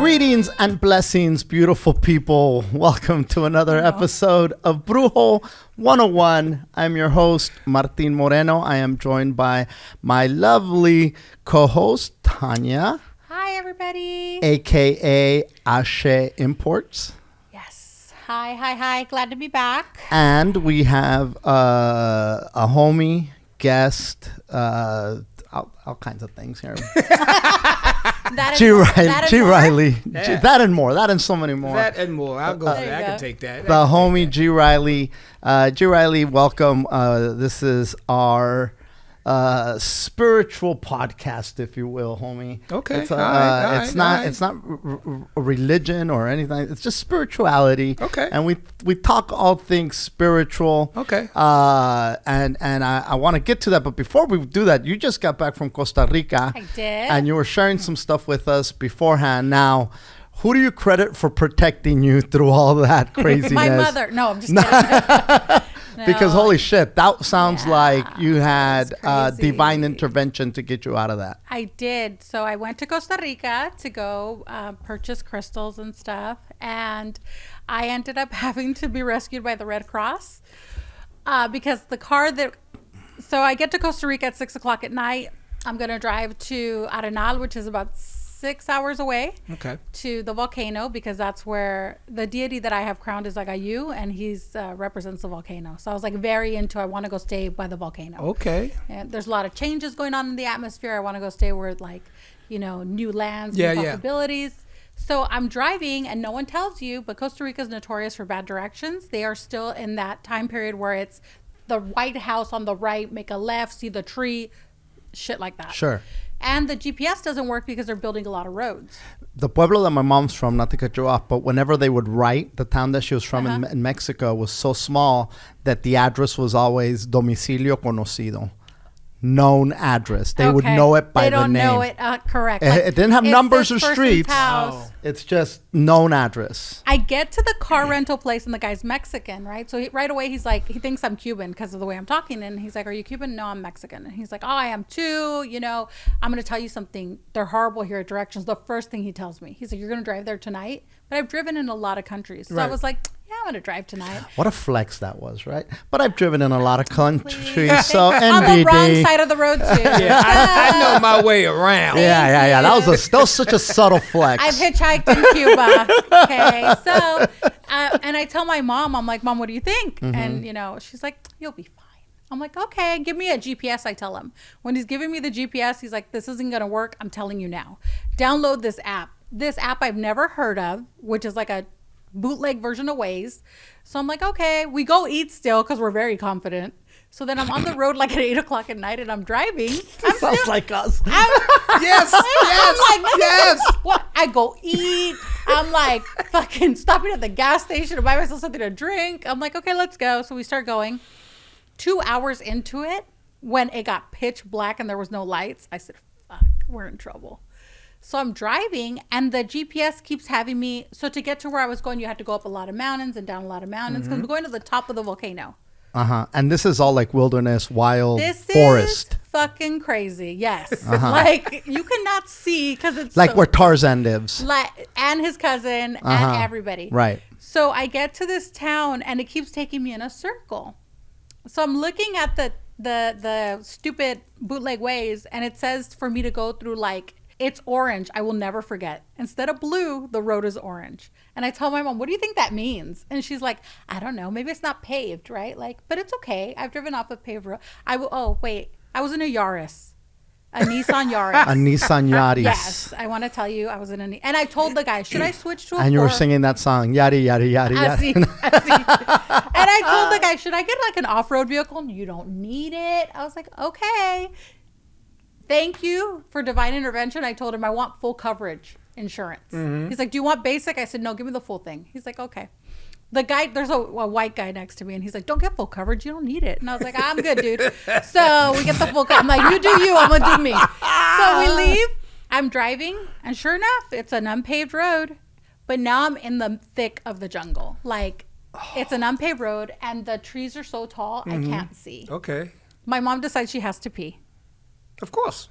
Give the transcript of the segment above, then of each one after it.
Greetings and blessings, beautiful people. Welcome to another episode of Brujo 101. I'm your host, Martin Moreno. I am joined by my lovely co-host, Thanya. Hi, everybody. A.K.A. Ashe Imports. Yes. Hi. Glad to be back. And we have a homie, guest, all kinds of things here. G Reilly. Yeah. That and more. That and so many more. That and more. I'll go for that. I can take that. The homie G Reilly. G Reilly, welcome. This is our spiritual podcast, if you will, homie. Okay. It's not a religion or anything. It's just spirituality. Okay. And we talk all things spiritual. Okay. And I want to get to that, but before we do that, you just got back from Costa Rica. I did. And you were sharing some stuff with us beforehand. Now, who do you credit for protecting you through all that craziness? My mother. No, I'm just kidding. No. Because holy shit, that sounds like you had crazy. divine intervention to get you out of that. I did. So I went to Costa Rica to go purchase crystals and stuff. And I ended up having to be rescued by the Red Cross because the car that... So I get to Costa Rica at 6 o'clock at night. I'm going to drive to Arenal, which is about 6 hours away, to the volcano, because that's where the deity that I have crowned is like a U, and he's represents the volcano. So I was like very into, I want to go stay by the volcano. Okay. And there's a lot of changes going on in the atmosphere. I want to go stay where like, you know, new lands, new possibilities. So I'm driving and no one tells you, but Costa Rica is notorious for bad directions. They are still in that time period where it's the White House on the right, make a left, see the tree, shit like that. Sure. And the GPS doesn't work because they're building a lot of roads. The pueblo that my mom's from, not to cut you off, but whenever they would write, the town that she was from in Mexico was so small that the address was always domicilio conocido. Known address. They would know it by the name. They don't know it correct. It didn't have numbers or streets. It's just known address. I get to the car rental place and the guy's Mexican, right? So right away he's like, he thinks I'm Cuban because of the way I'm talking. And he's like, are you Cuban? No, I'm Mexican. And he's like, oh, I am too. You know, I'm going to tell you something. They're horrible here at directions. The first thing he tells me, he's like, you're going to drive there tonight? But I've driven in a lot of countries. So I was like, yeah, I'm going to drive tonight. What a flex that was, right? But I've driven in a lot of countries, so NBD. On the wrong side of the road, too. Yeah, I know my way around. Yeah. That was such a subtle flex. I've hitchhiked in Cuba. Okay, so, and I tell my mom, I'm like, Mom, what do you think? Mm-hmm. And, you know, she's like, you'll be fine. I'm like, okay, give me a GPS, I tell him. When he's giving me the GPS, he's like, this isn't going to work. I'm telling you now. Download this app. This app I've never heard of, which is like a bootleg version of Waze. So I'm like, okay, we go eat still because we're very confident. So then I'm on the road like at 8 o'clock at night and I'm driving. Sounds like us. Yes. What? I go eat. I'm like fucking stopping at the gas station to buy myself something to drink. I'm like, okay, let's go. So we start going. 2 hours into it, when it got pitch black and there was no lights, I said, fuck, we're in trouble. So I'm driving and the GPS keeps having me. So to get to where I was going, you had to go up a lot of mountains and down a lot of mountains because we're going to the top of the volcano. And this is all like wilderness, wild this forest. Is fucking crazy. Yes. Like you cannot see because it's like where Tarzan lives. And his cousin and everybody. Right. So I get to this town and it keeps taking me in a circle. So I'm looking at the stupid bootleg Waze and it says for me to go through like, it's orange. I will never forget. Instead of blue, the road is orange. And I tell my mom, what do you think that means? And she's like, I don't know. Maybe it's not paved, right? Like, but it's okay. I've driven off a paved road. I was in a Yaris. A Nissan Yaris. A Nissan Yaris. Yes. I want to tell you, I was in and I told the guy, should I switch to a And you were singing that song, yada, yada, yada, yada. And I told the guy, should I get like an off-road vehicle? You don't need it. I was like, okay. Thank you for divine intervention. I told him I want full coverage insurance. Mm-hmm. He's like, do you want basic? I said, no, give me the full thing. He's like, okay. The guy, there's a white guy next to me and he's like, don't get full coverage. You don't need it. And I was like, I'm good, dude. So we get the full coverage. I'm like, you do you. I'm going to do me. So we leave. I'm driving and sure enough, it's an unpaved road. But now I'm in the thick of the jungle. Like it's an unpaved road and the trees are so tall, I can't see. Okay. My mom decides she has to pee. Of course.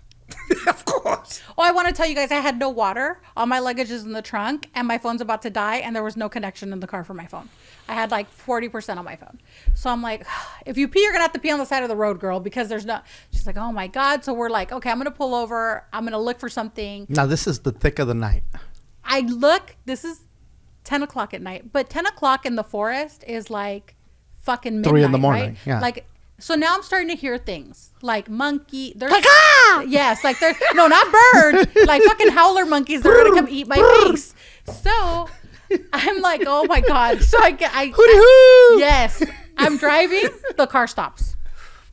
Of course. Oh, I want to tell you guys, I had no water. All my luggage is in the trunk, and my phone's about to die, and there was no connection in the car for my phone. I had like 40% on my phone. So I'm like, if you pee, you're going to have to pee on the side of the road, girl, because there's no... She's like, oh my God. So we're like, okay, I'm going to pull over. I'm going to look for something. Now, this is the thick of the night. I look, this is 10 o'clock at night, but 10 o'clock in the forest is like fucking midnight, 3 in the morning, right? yeah. Like, so now I'm starting to hear things like monkey. There's yes, like there's no, not birds, like fucking howler monkeys. They're gonna come eat my face. So I'm like, oh my God. So yes, I'm driving. The car stops.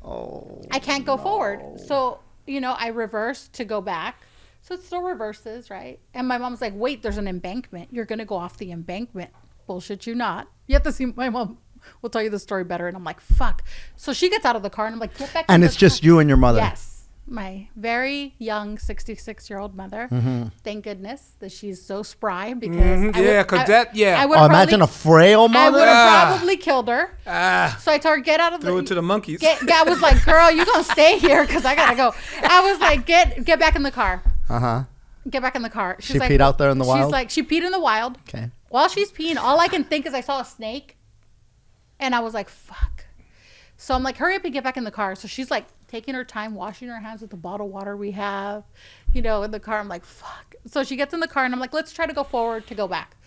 Oh, I can't go forward. So I reverse to go back. So it still reverses, right? And my mom's like, wait, there's an embankment. You're gonna go off the embankment. Bullshit, you not. You have to see my mom. We'll tell you the story better. And I'm like, fuck. So she gets out of the car and I'm like, get back. And it's just you and your mother. Yes. My very young 66-year-old mother. Mm-hmm. Thank goodness that she's so spry because yeah. I would imagine a frail mother. I would have probably killed her. So I told her, get out of the... Throw it to the monkeys. I was like, girl, you going to stay here because I got to go. I was like, get back in the car. Uh-huh. Get back in the car. She peed out there in the wild? She's like, she peed in the wild. Okay. While she's peeing, all I can think is I saw a snake. And I was like, fuck. So I'm like, hurry up and get back in the car. So she's like taking her time, washing her hands with the bottled water we have, in the car. I'm like, fuck. So she gets in the car and I'm like, let's try to go forward to go back.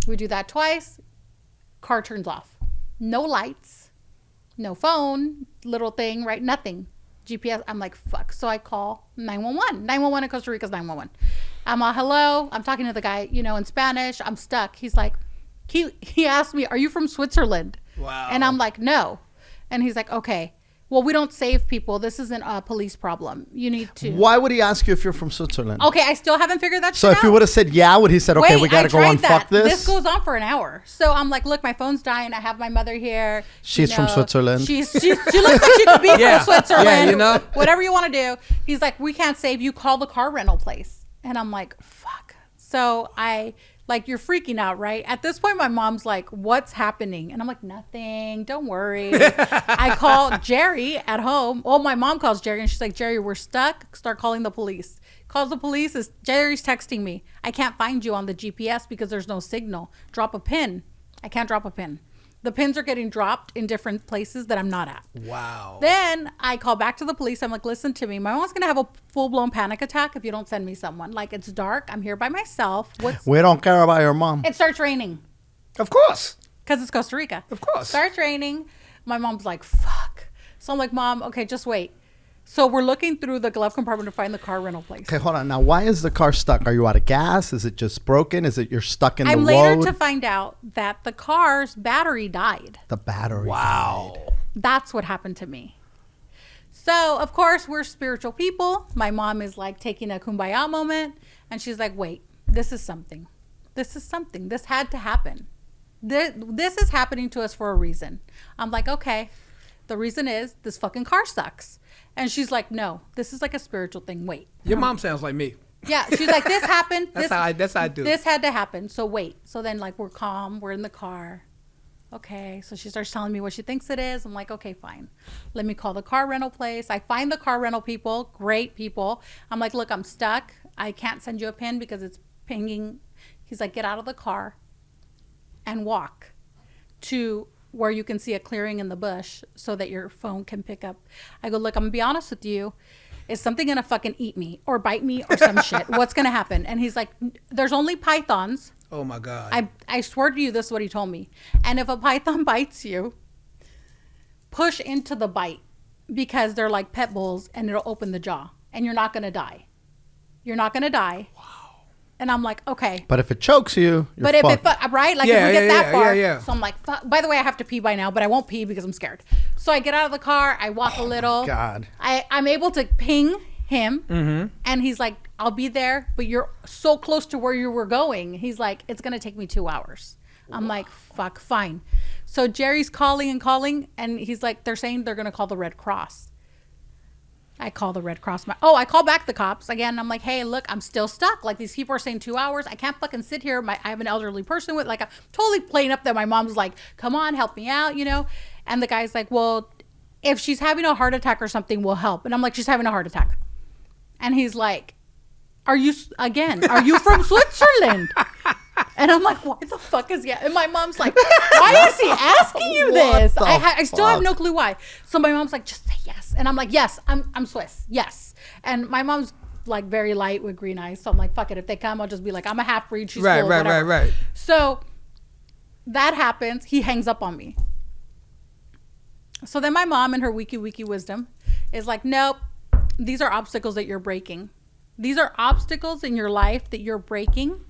We do that twice. Car turns off. No lights, no phone, little thing, right? Nothing. GPS. I'm like, fuck. So I call 911. 911 in Costa Rica is 911. I'm like, hello. I'm talking to the guy, in Spanish. I'm stuck. He's like, he asked me, are you from Switzerland? Wow. And I'm like, no. And he's like, okay. Well, we don't save people. This isn't a police problem. You need to. Why would he ask you if you're from Switzerland? Okay, I still haven't figured that So shit if you would have said yeah, would he said, okay, we got to go on, fuck this? This goes on for an hour. So I'm like, look, my phone's dying. I have my mother here. She's from Switzerland. She looks like she could be from Switzerland. Yeah, Whatever you want to do. He's like, we can't save you. Call the car rental place. And I'm like, fuck. So you're freaking out, right? At this point, my mom's like, what's happening? And I'm like, nothing. Don't worry. I call Jerry at home. Oh, my mom calls Jerry and she's like, Jerry, we're stuck. Start calling the police. Calls the police. Jerry's texting me. I can't find you on the GPS because there's no signal. Drop a pin. I can't drop a pin. The pins are getting dropped in different places that I'm not at. Wow. Then I call back to the police. I'm like, listen to me. My mom's going to have a full-blown panic attack if you don't send me someone. Like, it's dark. I'm here by myself. We don't care about your mom. It starts raining. Of course. Because it's Costa Rica. Of course. Starts raining. My mom's like, fuck. So I'm like, Mom, okay, just wait. So we're looking through the glove compartment to find the car rental place. Okay, hold on. Now, why is the car stuck? Are you out of gas? Is it just broken? Is it you're stuck in the road? I'm later to find out that the car's battery died. The battery. Wow. died. That's what happened to me. So, of course, we're spiritual people. My mom is like taking a kumbaya moment. And she's like, wait, this is something. This is something. This had to happen. This is happening to us for a reason. I'm like, okay. The reason is this fucking car sucks. And she's like, no, this is like a spiritual thing. Wait. Your mom sounds like me. Yeah. She's like, this happened. That's how I do. This had to happen. So wait. So then we're calm. We're in the car. Okay. So she starts telling me what she thinks it is. I'm like, okay, fine. Let me call the car rental place. I find the car rental people. Great people. I'm like, look, I'm stuck. I can't send you a pin because it's pinging. He's like, get out of the car and walk to where you can see a clearing in the bush so that your phone can pick up. I go, look, I'm gonna be honest with you. Is something gonna fucking eat me or bite me or some shit? What's gonna happen? And he's like, there's only pythons. Oh my God. I swear to you, this is what he told me. And if a python bites you, push into the bite because they're like pet bulls and it'll open the jaw and you're not gonna die. You're not gonna die. Wow. And I'm like, okay. But if it chokes you, you're if fucked. right? Like Yeah, if we get that far. yeah. So I'm like, fuck. By the way, I have to pee by now, but I won't pee because I'm scared. So I get out of the car. I walk a little. God. I'm able to ping him. Mm-hmm. And he's like, I'll be there, but you're so close to where you were going. He's like, it's going to take me 2 hours. I'm like, fuck, fine. So Jerry's calling, and he's like, they're saying they're going to call the Red Cross. I call the Red Cross. I call back the cops again. I'm like, hey, look, I'm still stuck. Like, these people are saying 2 hours. I can't fucking sit here. I have an elderly person with, like, I'm totally playing up that my mom's like, come on, help me out, And the guy's like, well, if she's having a heart attack or something, we'll help. And I'm like, she's having a heart attack. And he's like, are you from Switzerland? And I'm like, why the fuck is he? And my mom's like, why is he asking you this? I still have no clue why. So my mom's like, just say yes. And I'm like, yes, I'm Swiss. Yes. And my mom's like very light with green eyes. So I'm like, fuck it. If they come, I'll just be like, I'm a half breed. She's cool, whatever. Right. So that happens. He hangs up on me. So then my mom in her wiki wisdom is like, nope, these are obstacles that you're breaking. These are obstacles in your life that you're breaking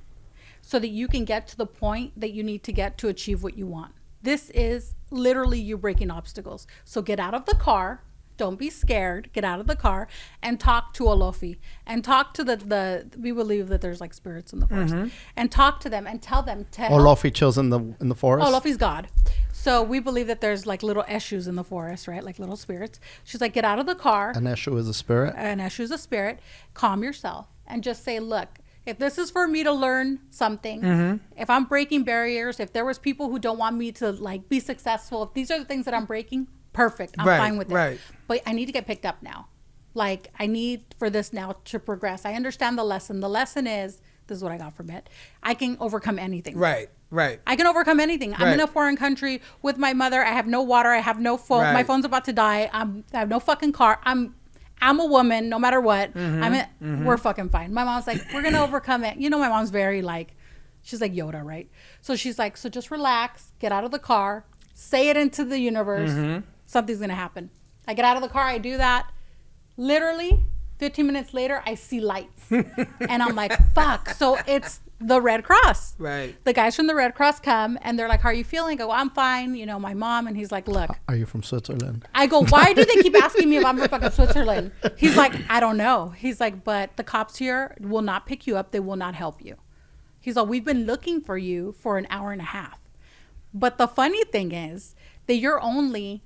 so that you can get to the point that you need to get to achieve what you want. This is literally you breaking obstacles. So get out of the car. Don't be scared. Get out of the car and talk to Olofi and talk to the we believe that there's like spirits in the forest, and talk to them and tell them to help. Olofi chills in the forest. Olofi's God. So we believe that there's like little Eshus in the forest, right? Like little spirits. She's like, get out of the car. An Eshu is a spirit. An Eshu is a spirit. Calm yourself and just say, look, if this is for me to learn something, if I'm breaking barriers, if there was people who don't want me to like be successful, if these are the things that I'm breaking, perfect. I'm fine with it. Right. But I need to get picked up now. Like I need for this now to progress. I understand the lesson. The lesson is, this is what I got from it, I can overcome anything. Right. I can overcome anything. I'm in a foreign country with my mother. I have no water. I have no phone. My phone's about to die. I have no fucking car. I'm a woman, no matter what. We're fucking fine. My mom's like, we're gonna overcome it. You know, my mom's very like, she's like Yoda, right? So she's like, so just relax, get out of the car, say it into the universe. Something's gonna happen. I get out of the car, I do that. Literally 15 minutes later, I see lights. And I'm like, fuck. So it's the Red Cross. Right. The guys from the Red Cross come and they're like, how are you feeling? I go, I'm fine. You know, my mom. And he's like, look. Are you from Switzerland? I go, why do they keep asking me if I'm from fucking Switzerland? He's like, I don't know. He's like, but the cops here will not pick you up. They will not help you. He's like, we've been looking for you for an hour and a half. But the funny thing is that you're only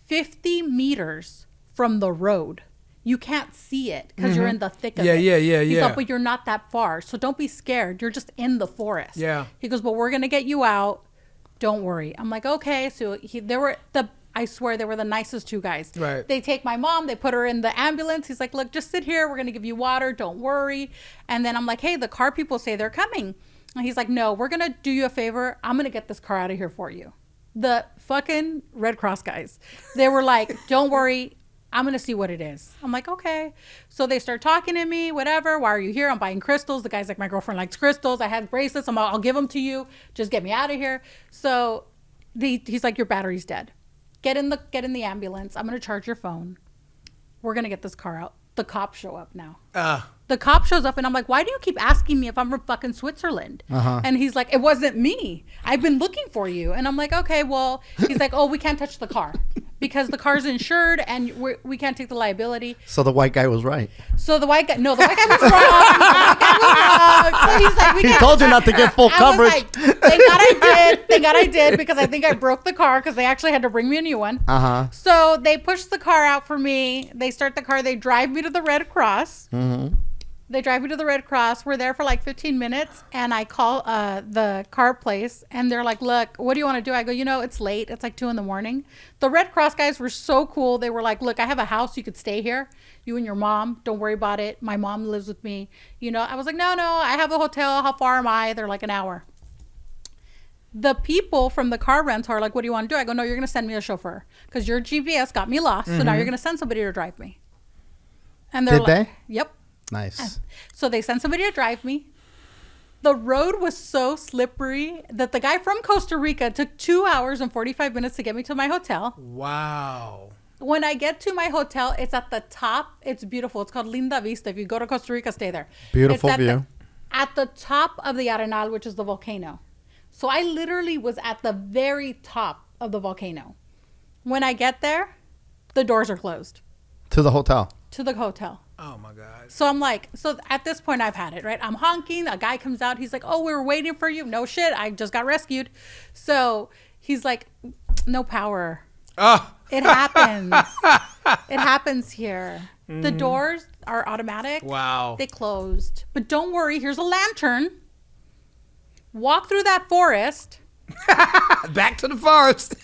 50 meters from the road. You can't see it because you're in the thick of it. He's like, but you're not that far. So don't be scared. You're just in the forest. Yeah. He goes, but we're going to get you out. Don't worry. I'm like, okay. So I swear they were the nicest two guys. Right. They take my mom, they put her in the ambulance. He's like, look, just sit here. We're going to give you water. Don't worry. And then I'm like, hey, the car people say they're coming. And he's like, no, we're going to do you a favor. I'm going to get this car out of here for you. The fucking Red Cross guys. They were like, don't worry. I'm going to see what it is. I'm like, okay. So they start talking to me, whatever. Why are you here? I'm buying crystals. The guy's like, my girlfriend likes crystals. I had bracelets. I'll give them to you. Just get me out of here. So he's like, your battery's dead. Get in the ambulance. I'm going to charge your phone. We're going to get this car out. The cops show up now. The cop shows up and I'm like, why do you keep asking me if I'm from fucking Switzerland? And he's like, it wasn't me. I've been looking for you. And I'm like, okay, well, he's like, oh, we can't touch the car because the car's insured and we can't take the liability. So the white guy was right. So the white guy was wrong. The white guy was wrong. So he's like, he told you not to get full coverage. Like, Thank God I did because I think I broke the car because they actually had to bring me a new one. So they push the car out for me. They start the car. They drive me to the Red Cross. They drive me to the Red Cross. We're there for like 15 minutes and I call the car place and they're like, look, what do you want to do? I go, it's late. It's like 2 a.m. The Red Cross guys were so cool. They were like, look, I have a house. You could stay here. You and your mom. Don't worry about it. My mom lives with me. I was like, no, I have a hotel. How far am I? They're like an hour. The people from the car rental are like, what do you want to do? I go, no, you're going to send me a chauffeur because your GPS got me lost. So now you're going to send somebody to drive me. And they're Did they? Yep. Nice. So they sent somebody to drive me. The road was so slippery that the guy from Costa Rica took 2 hours and 45 minutes to get me to my hotel. Wow. When I get to my hotel, it's at the top. It's beautiful. It's called Linda Vista. If you go to Costa Rica, stay there. Beautiful view. At the top of the Arenal, which is the volcano. So I literally was at the very top of the volcano. When I get there, the doors are closed. To the hotel. To the hotel. Oh my God. So I'm like, so at this point I've had it, right? I'm honking. A guy comes out. He's like, oh, we were waiting for you. No shit. I just got rescued. So he's like, no power. It happens. It happens here. The doors are automatic. Wow. They closed. But don't worry. Here's a lantern. Walk through that forest. Back to the forest.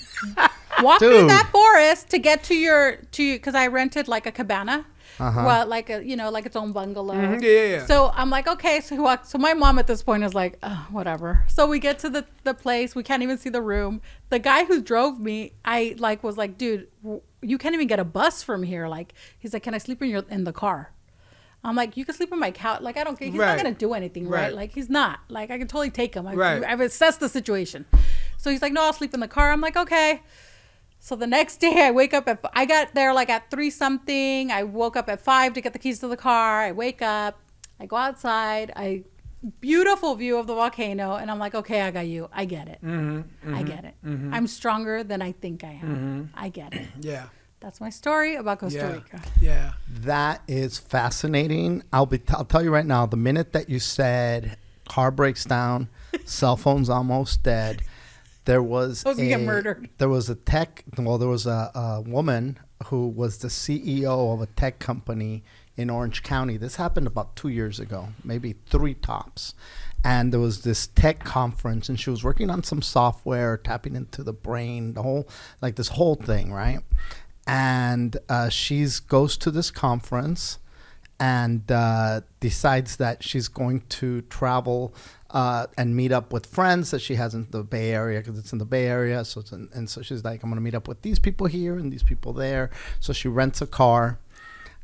Walk through that forest to get to because I rented like a cabana. well, like like its own bungalow. Mm-hmm. Yeah. So I'm like, okay. So he walked. So my mom at this point is like, whatever. So we get to the place. We can't even see the room. The guy who drove me, I was like, dude, you can't even get a bus from here. Like, he's like, can I sleep in the car? I'm like, you can sleep in my couch. Like, I don't care. He's not going to do anything, right? Like, he's not. Like, I can totally take him. I've assessed the situation. So he's like, no, I'll sleep in the car. I'm like, okay. So the next day I wake up I got there like at 3 something. I woke up at 5 to get the keys to the car. I wake up. I go outside. Beautiful view of the volcano. And I'm like, okay, I got you. I get it. I get it. I'm stronger than I think I am. I get it. Yeah. That's my story about Costa Rica. Yeah. That is fascinating. I'll tell you right now, the minute that you said car breaks down, cell phone's almost dead, there was get murdered. There was a woman who was the CEO of a tech company in Orange County. This happened about 2 years ago, maybe 3 tops. And there was this tech conference, and she was working on some software, tapping into the brain, this whole thing, right? And she goes to this conference and decides that she's going to travel and meet up with friends that she has in the Bay Area, because it's in the Bay Area. So so she's like, I'm going to meet up with these people here and these people there. So she rents a car.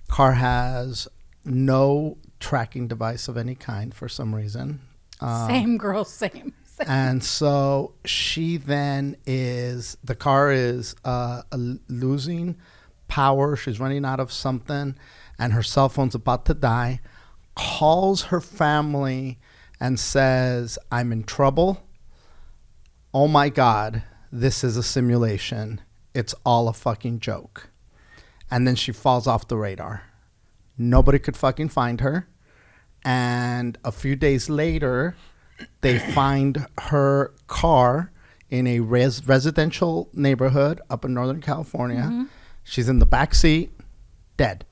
Car has no tracking device of any kind for some reason. Same girl, same. And so she then the car is losing power. She's running out of something, and her cell phone's about to die. Calls her family and says, I'm in trouble. Oh my God, this is a simulation. It's all a fucking joke. And then she falls off the radar. Nobody could fucking find her. And a few days later, they find her car in a residential neighborhood up in Northern California. She's in the back seat, dead.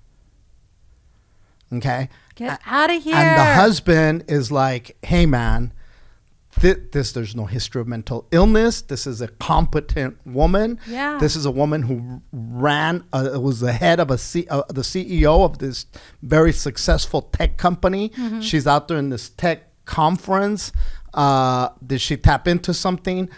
Okay? Get out of here. And the husband is like, hey, man, there's no history of mental illness. This is a competent woman. Yeah. This is a woman who was the head of the CEO of this very successful tech company. She's out there in this tech conference. Did she tap into something?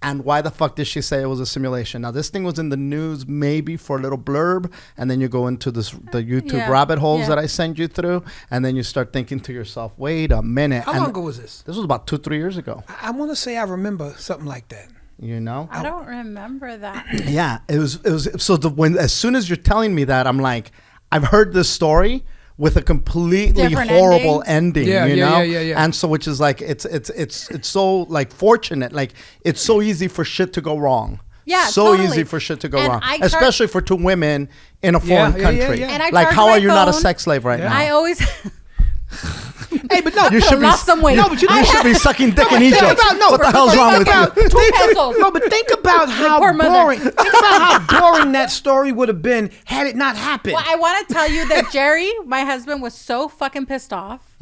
And why the fuck did she say it was a simulation? Now, this thing was in the news maybe for a little blurb, and then you go into the YouTube rabbit holes that I send you through, and then you start thinking to yourself, wait a minute. How long ago was this? This was about 2-3 years ago. I want to say I remember something like that. You know? I don't remember that. Yeah, it was so as soon as you're telling me that, I'm like, I've heard this story with a completely Different horrible ending, Yeah. And so, which is like, it's so like fortunate, like it's so easy for shit to go wrong. Yeah, so totally. easy for shit to go And wrong, I especially for 2 women in a foreign country. And I Like, charge how my are you not a phone. sex slave right now? I always Hey, but no, You should be lost some weight. No, but you should be sucking dick in Egypt. about- What the hell's wrong with you? pesos. No, but think about how poor mother. boring. Think about how boring that story would have been had it not happened. Well, I want to tell you that Jerry, my husband, was so fucking pissed off.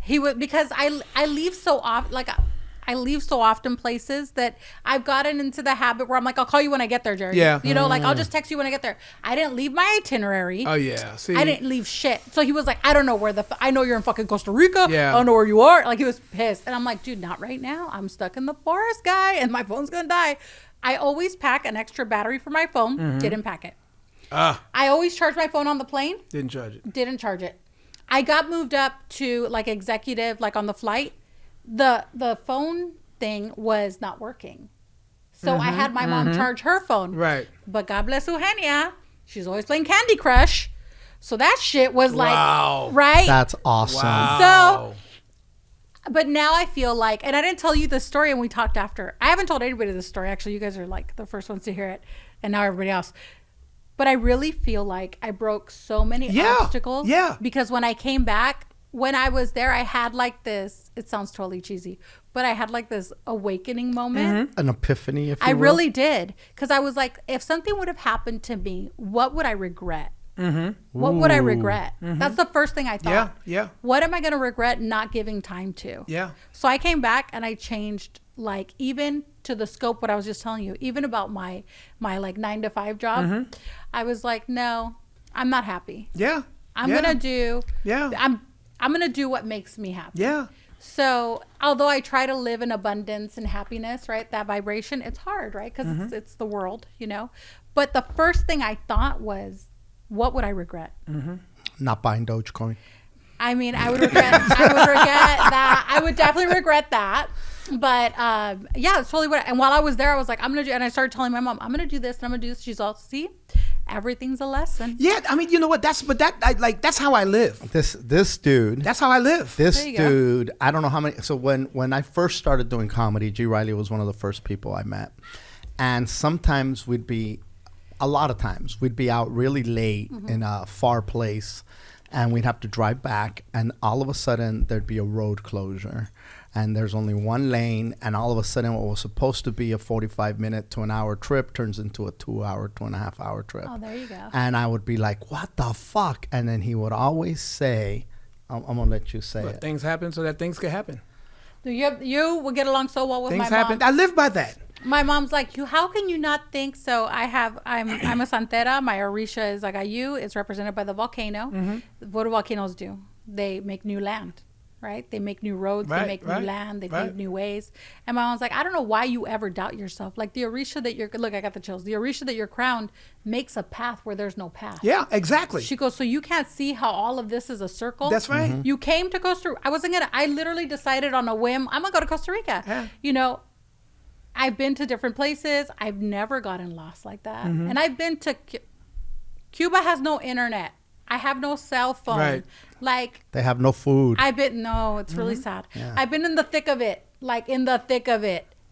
He would, because I leave so often, like I leave so often places that I've gotten into the habit where I'm like, I'll call you when I get there, Jerry. Yeah. You know, like I'll just text you when I get there. I didn't leave my itinerary. Oh yeah, see, I didn't leave shit. So he was like, I don't know where I know you're in fucking Costa Rica. Yeah. I don't know where you are. Like, he was pissed. And I'm like, dude, not right now. I'm stuck in the forest, guy, and my phone's gonna die. I always pack an extra battery for my phone. Didn't pack it. I always charge my phone on the plane. didn't charge it. Didn't charge it. I got moved up to like executive, like on the flight. The phone thing was not working. So I had my mom charge her phone. Right. But God bless Eugenia. She's always playing Candy Crush. So that shit was like, Wow. right? That's awesome. Wow. But now I feel like, and I didn't tell you the story, and we talked after. I haven't told anybody this story. Actually, you guys are like the first ones to hear it, and now everybody else. But I really feel like I broke so many obstacles. Yeah. Because when I came back, when I was there, I had like this, it sounds totally cheesy, but I had like this awakening moment. An epiphany, if you I will. really did. Because I was like, if something would have happened to me, what would I regret? What would I regret? That's the first thing I thought. Yeah. What am I going to regret not giving time to? Yeah. So I came back and I changed, like, even to the scope, what I was just telling you, even about my like 9 to 5 job. I was like, no, I'm not happy. Yeah. I'm Yeah. gonna do. Yeah. I'm gonna do what makes me happy. Yeah. So although I try to live in abundance and happiness, right, that vibration, it's hard, right? Because it's the world, But the first thing I thought was, what would I regret? Not buying Dogecoin. I mean, I would regret that. I would definitely regret that. But yeah, it's totally what. And while I was there, I was like, I'm gonna do. And I started telling my mom, I'm gonna do this and I'm gonna do this. She's all, see, everything's a lesson. Yeah, I mean, you know what? That's how I live. This dude. That's how I live. This There you go. dude, I don't know how many. So when I first started doing comedy, G Reilly was one of the first people I met, and sometimes a lot of times we'd be out really late in a far place, and we'd have to drive back, and all of a sudden there'd be a road closure, and there's only one lane, and all of a sudden what was supposed to be a 45-minute to an hour trip turns into a 2-hour, 2.5-hour trip. Oh, there you go. And I would be like, what the fuck? And then he would always say, I'm going to let you say But it. things happen so that things can happen. You will get along so well with Things my happen. mom. I live by that. My mom's like, how can you not think so? I'm a santera. My orisha is Agayu. It's represented by the volcano. What do volcanoes do? They make new land, right? They make new roads. Right, they make right, new land. They right. make new ways. And my mom's like, I don't know why you ever doubt yourself. Like the orisha that look, I got the chills. The orisha that you're crowned makes a path where there's no path. Yeah, exactly. She goes, so you can't see how all of this is a circle? That's right. Mm-hmm. You came to Costa Rica. I literally decided on a whim, I'm going to go to Costa Rica. Yeah. I've been to different places. I've never gotten lost like that. And I've been to Cuba has no internet. I have no cell phone. Right. Like They have no food. it's really sad. Yeah. I've been in the thick of it,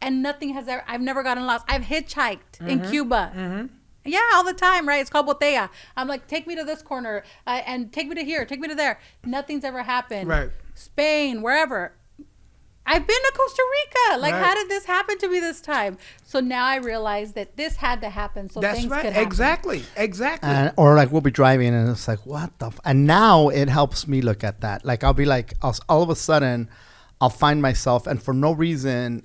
and nothing has ever, I've never gotten lost. I've hitchhiked in Cuba. Yeah, all the time, right? It's called botella. I'm like, take me to this corner and take me to here, take me to there. Nothing's ever happened. Right. Spain, wherever. I've been to Costa Rica. Like, Right. how did this happen to me this time? So now I realize that this had to happen so That's things right. could happen. Exactly. Or like we'll be driving and it's like, what the and now it helps me look at that. Like I'll be like, all of a sudden I'll find myself, and for no reason,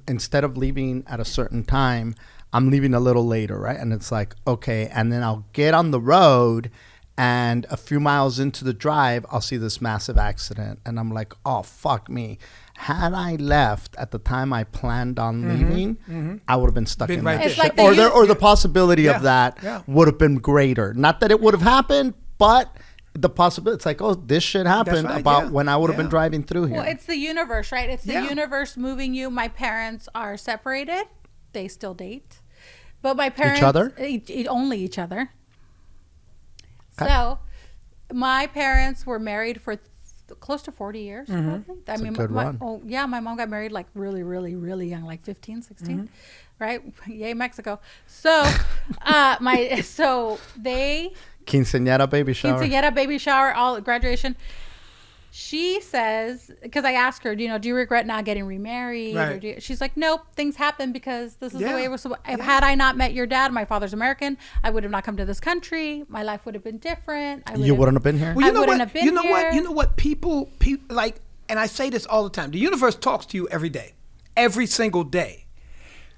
instead of leaving at a certain time, I'm leaving a little later, right? And it's like, okay, and then I'll get on the road, and a few miles into the drive, I'll see this massive accident, and I'm like, oh, fuck me. Had I left at the time I planned on leaving, I would have been stuck Been in right that there. It's shit. like Or the possibility Yeah, of that yeah. would have been greater. Not that it would have happened, but the possibility. It's like, oh, this shit happened right, about yeah, when I would have been yeah. driving through here. Well, it's the universe, right? It's the Yeah. universe moving you. My parents are separated. They still date. But my parents... other? Only each other. Okay. So, my parents were married for close to 40 years. Probably. I mean, a good run. my mom got married like really, really, really young, like 15, 16. Right? Yay, Mexico. So, they... Quinceañera baby shower. Quinceañera, baby shower, all graduation. She says, because I asked her, do you regret not getting remarried? Right. She's like, nope, things happen because this is the Yeah. way it was. Had I not met your dad, my father's American, I would have not come to this country. My life would have been different. You wouldn't have been here? Well, you I know wouldn't what? have been You know here. what? You know what? People like, and I say this all the time. The universe talks to you every day, every single day.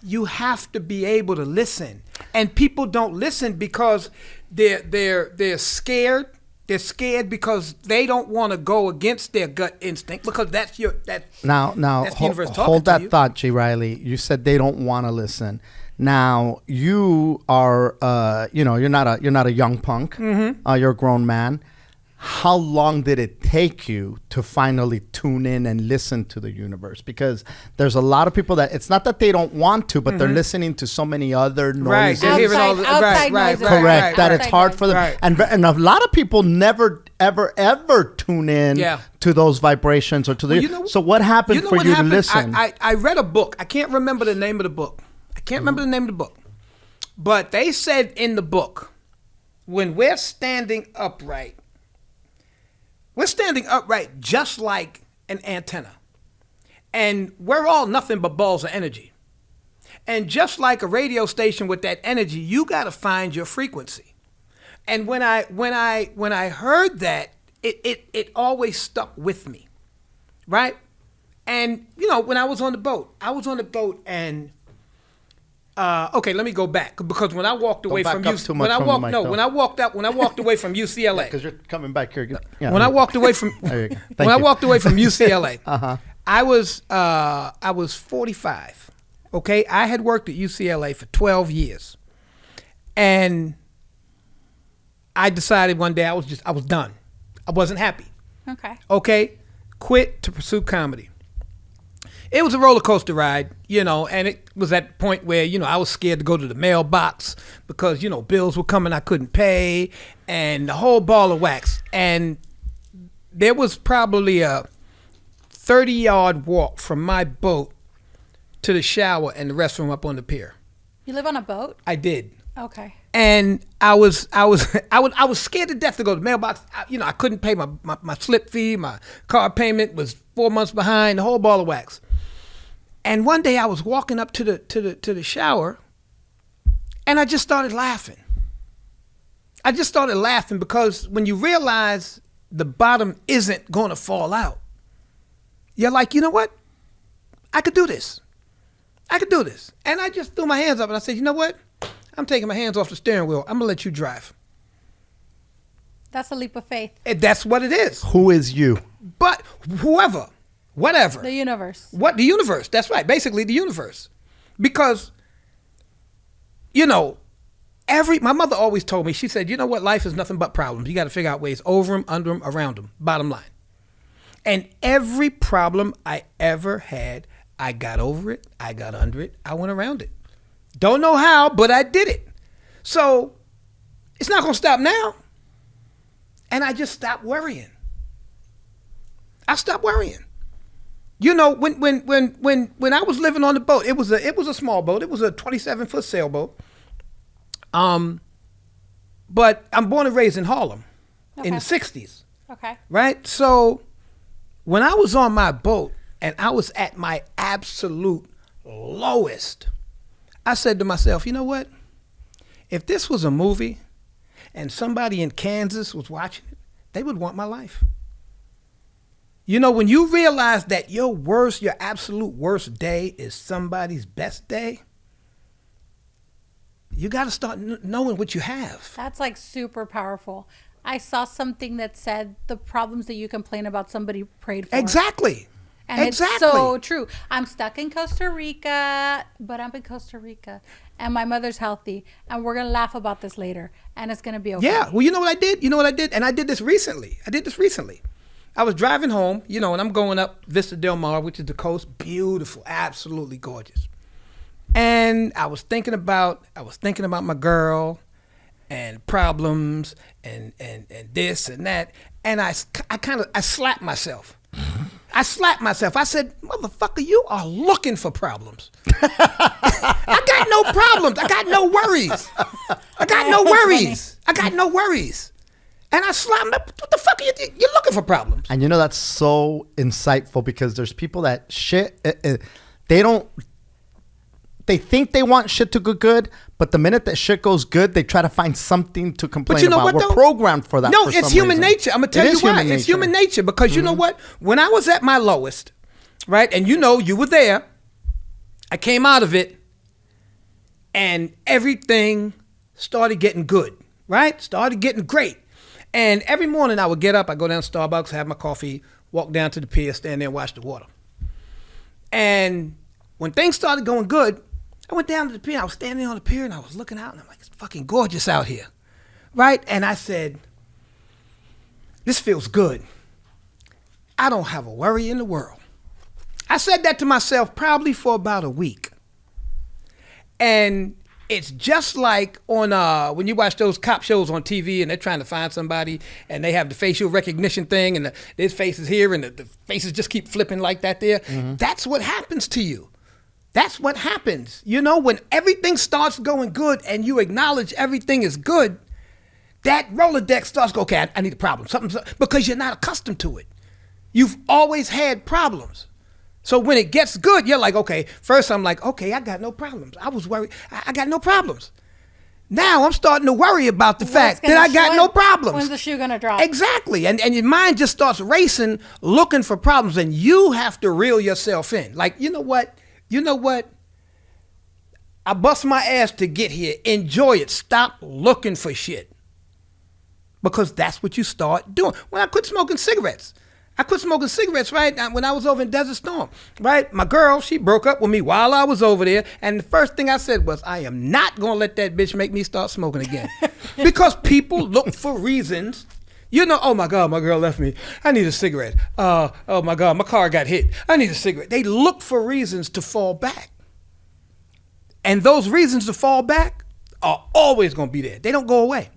You have to be able to listen, and people don't listen because they're scared. They're scared because they don't want to go against their gut instinct, because that's Now, that's the universe talking hold to that you. thought, G. Reilly. You said they don't want to listen. Now, you are, you're not a young punk. You're a grown man. How long did it take you to finally tune in and listen to the universe? Because there's a lot of people that it's not that they don't want to, but they're listening to so many other Right, noises. they're hearing all the- Outside right, noises. Correct. right, that right. it's hard for them, Right. and a lot of people never, ever tune in Yeah. to those vibrations or to the. Well, you know- so what happened for what you happened? to listen? I read a book. I can't remember the name of the book. But they said in the book, when we're standing upright just like an antenna. And we're all nothing but balls of energy. And just like a radio station with that energy, you got to find your frequency. And when I heard that, it always stuck with me. Right? And when I was on the boat, and Okay, let me go back because when I walked away Don't from back up too much from the mic, though. when I walked away from UCLA. Because you're coming back here. Yeah, When I walked away from There you go. Thank when I you. walked away from UCLA, Uh-huh. I was 45. Okay, I had worked at UCLA for 12 years, and I decided one day I was done. I wasn't happy. Okay. Okay, quit to pursue comedy. It was a roller coaster ride, and it was at the point where, I was scared to go to the mailbox because, bills were coming I couldn't pay and the whole ball of wax. And there was probably a 30-yard walk from my boat to the shower and the restroom up on the pier. You live on a boat? I did. Okay. And I was scared to death to go to the mailbox. I couldn't pay my slip fee. My car payment was 4 months behind, the whole ball of wax. And one day I was walking up to the shower, and I just started laughing. I just started laughing because when you realize the bottom isn't going to fall out, you're like, you know what? I could do this. I could do this. And I just threw my hands up and I said, you know what? I'm taking my hands off the steering wheel. I'm going to let you drive. That's a leap of faith. And that's what it is. Who is you? But whoever, whatever. The universe. The universe. That's right. Basically the universe. Because, my mother always told me, she said, you know what? Life is nothing but problems. You got to figure out ways over them, under them, around them. Bottom line. And every problem I ever had, I got over it. I got under it. I went around it. Don't know how, but I did it. So it's not going to stop now. And I just stopped worrying. I stopped worrying. When I was living on the boat, it was a small boat. It was a 27-foot sailboat. But I'm born and raised in Harlem in the 60s. Okay. Right? So when I was on my boat and I was at my absolute lowest, I said to myself, you know what? If this was a movie and somebody in Kansas was watching it, they would want my life. When you realize that your absolute worst day is somebody's best day, you got to start knowing what you have. That's like super powerful. I saw something that said the problems that you complain about somebody prayed for. Exactly. And it's so true. I'm stuck in Costa Rica, but I'm in Costa Rica, and my mother's healthy, and we're going to laugh about this later, and it's going to be okay. Yeah. Well, you know what I did? And I did this recently. I was driving home, and I'm going up Vista Del Mar, which is the coast. Beautiful. Absolutely gorgeous. And I was thinking about my girl and problems and this and that. And I slapped myself. I slapped myself. I said, motherfucker, you are looking for problems. I got no problems. I got no worries. I got no worries. And I slapped him. What the fuck are you? You're looking for problems. And that's so insightful because there's people that they think they want shit to go good, but the minute that shit goes good, they try to find something to complain about. What, We're programmed for that. No, for it's some human reason. nature. I'm going to tell you why. It's human nature because you know what? When I was at my lowest, right, and you were there, I came out of it, and everything started getting good, right? Started getting great. And every morning I would get up, I go down to Starbucks, have my coffee, walk down to the pier, stand there and watch the water. And when things started going good, I went down to the pier. I was standing on the pier and I was looking out and I'm like, it's fucking gorgeous out here, right? And I said, this feels good. I don't have a worry in the world. I said that to myself probably for about a week. And it's just like on when you watch those cop shows on TV and they're trying to find somebody and they have the facial recognition thing and this face is here and the faces just keep flipping like that there. Mm-hmm. That's what happens to you. That's what happens. When everything starts going good and you acknowledge everything is good, that Rolodex starts going, okay, I need a problem. Something, because you're not accustomed to it. You've always had problems. So when it gets good, you're like, okay, first I'm like, okay, I got no problems. I was worried. I got no problems. Now I'm starting to worry about the fact that I got no problems. When's the shoe going to drop? Exactly. And your mind just starts racing, looking for problems, and you have to reel yourself in. Like, you know what? I bust my ass to get here. Enjoy it. Stop looking for shit. Because that's what you start doing. When I quit smoking cigarettes, right, when I was over in Desert Storm, right? My girl, she broke up with me while I was over there. And the first thing I said was, I am not going to let that bitch make me start smoking again. Because people look for reasons. You know, oh my God, my girl left me. I need a cigarette. Oh my God, my car got hit. I need a cigarette. They look for reasons to fall back. And those reasons to fall back are always going to be there. They don't go away.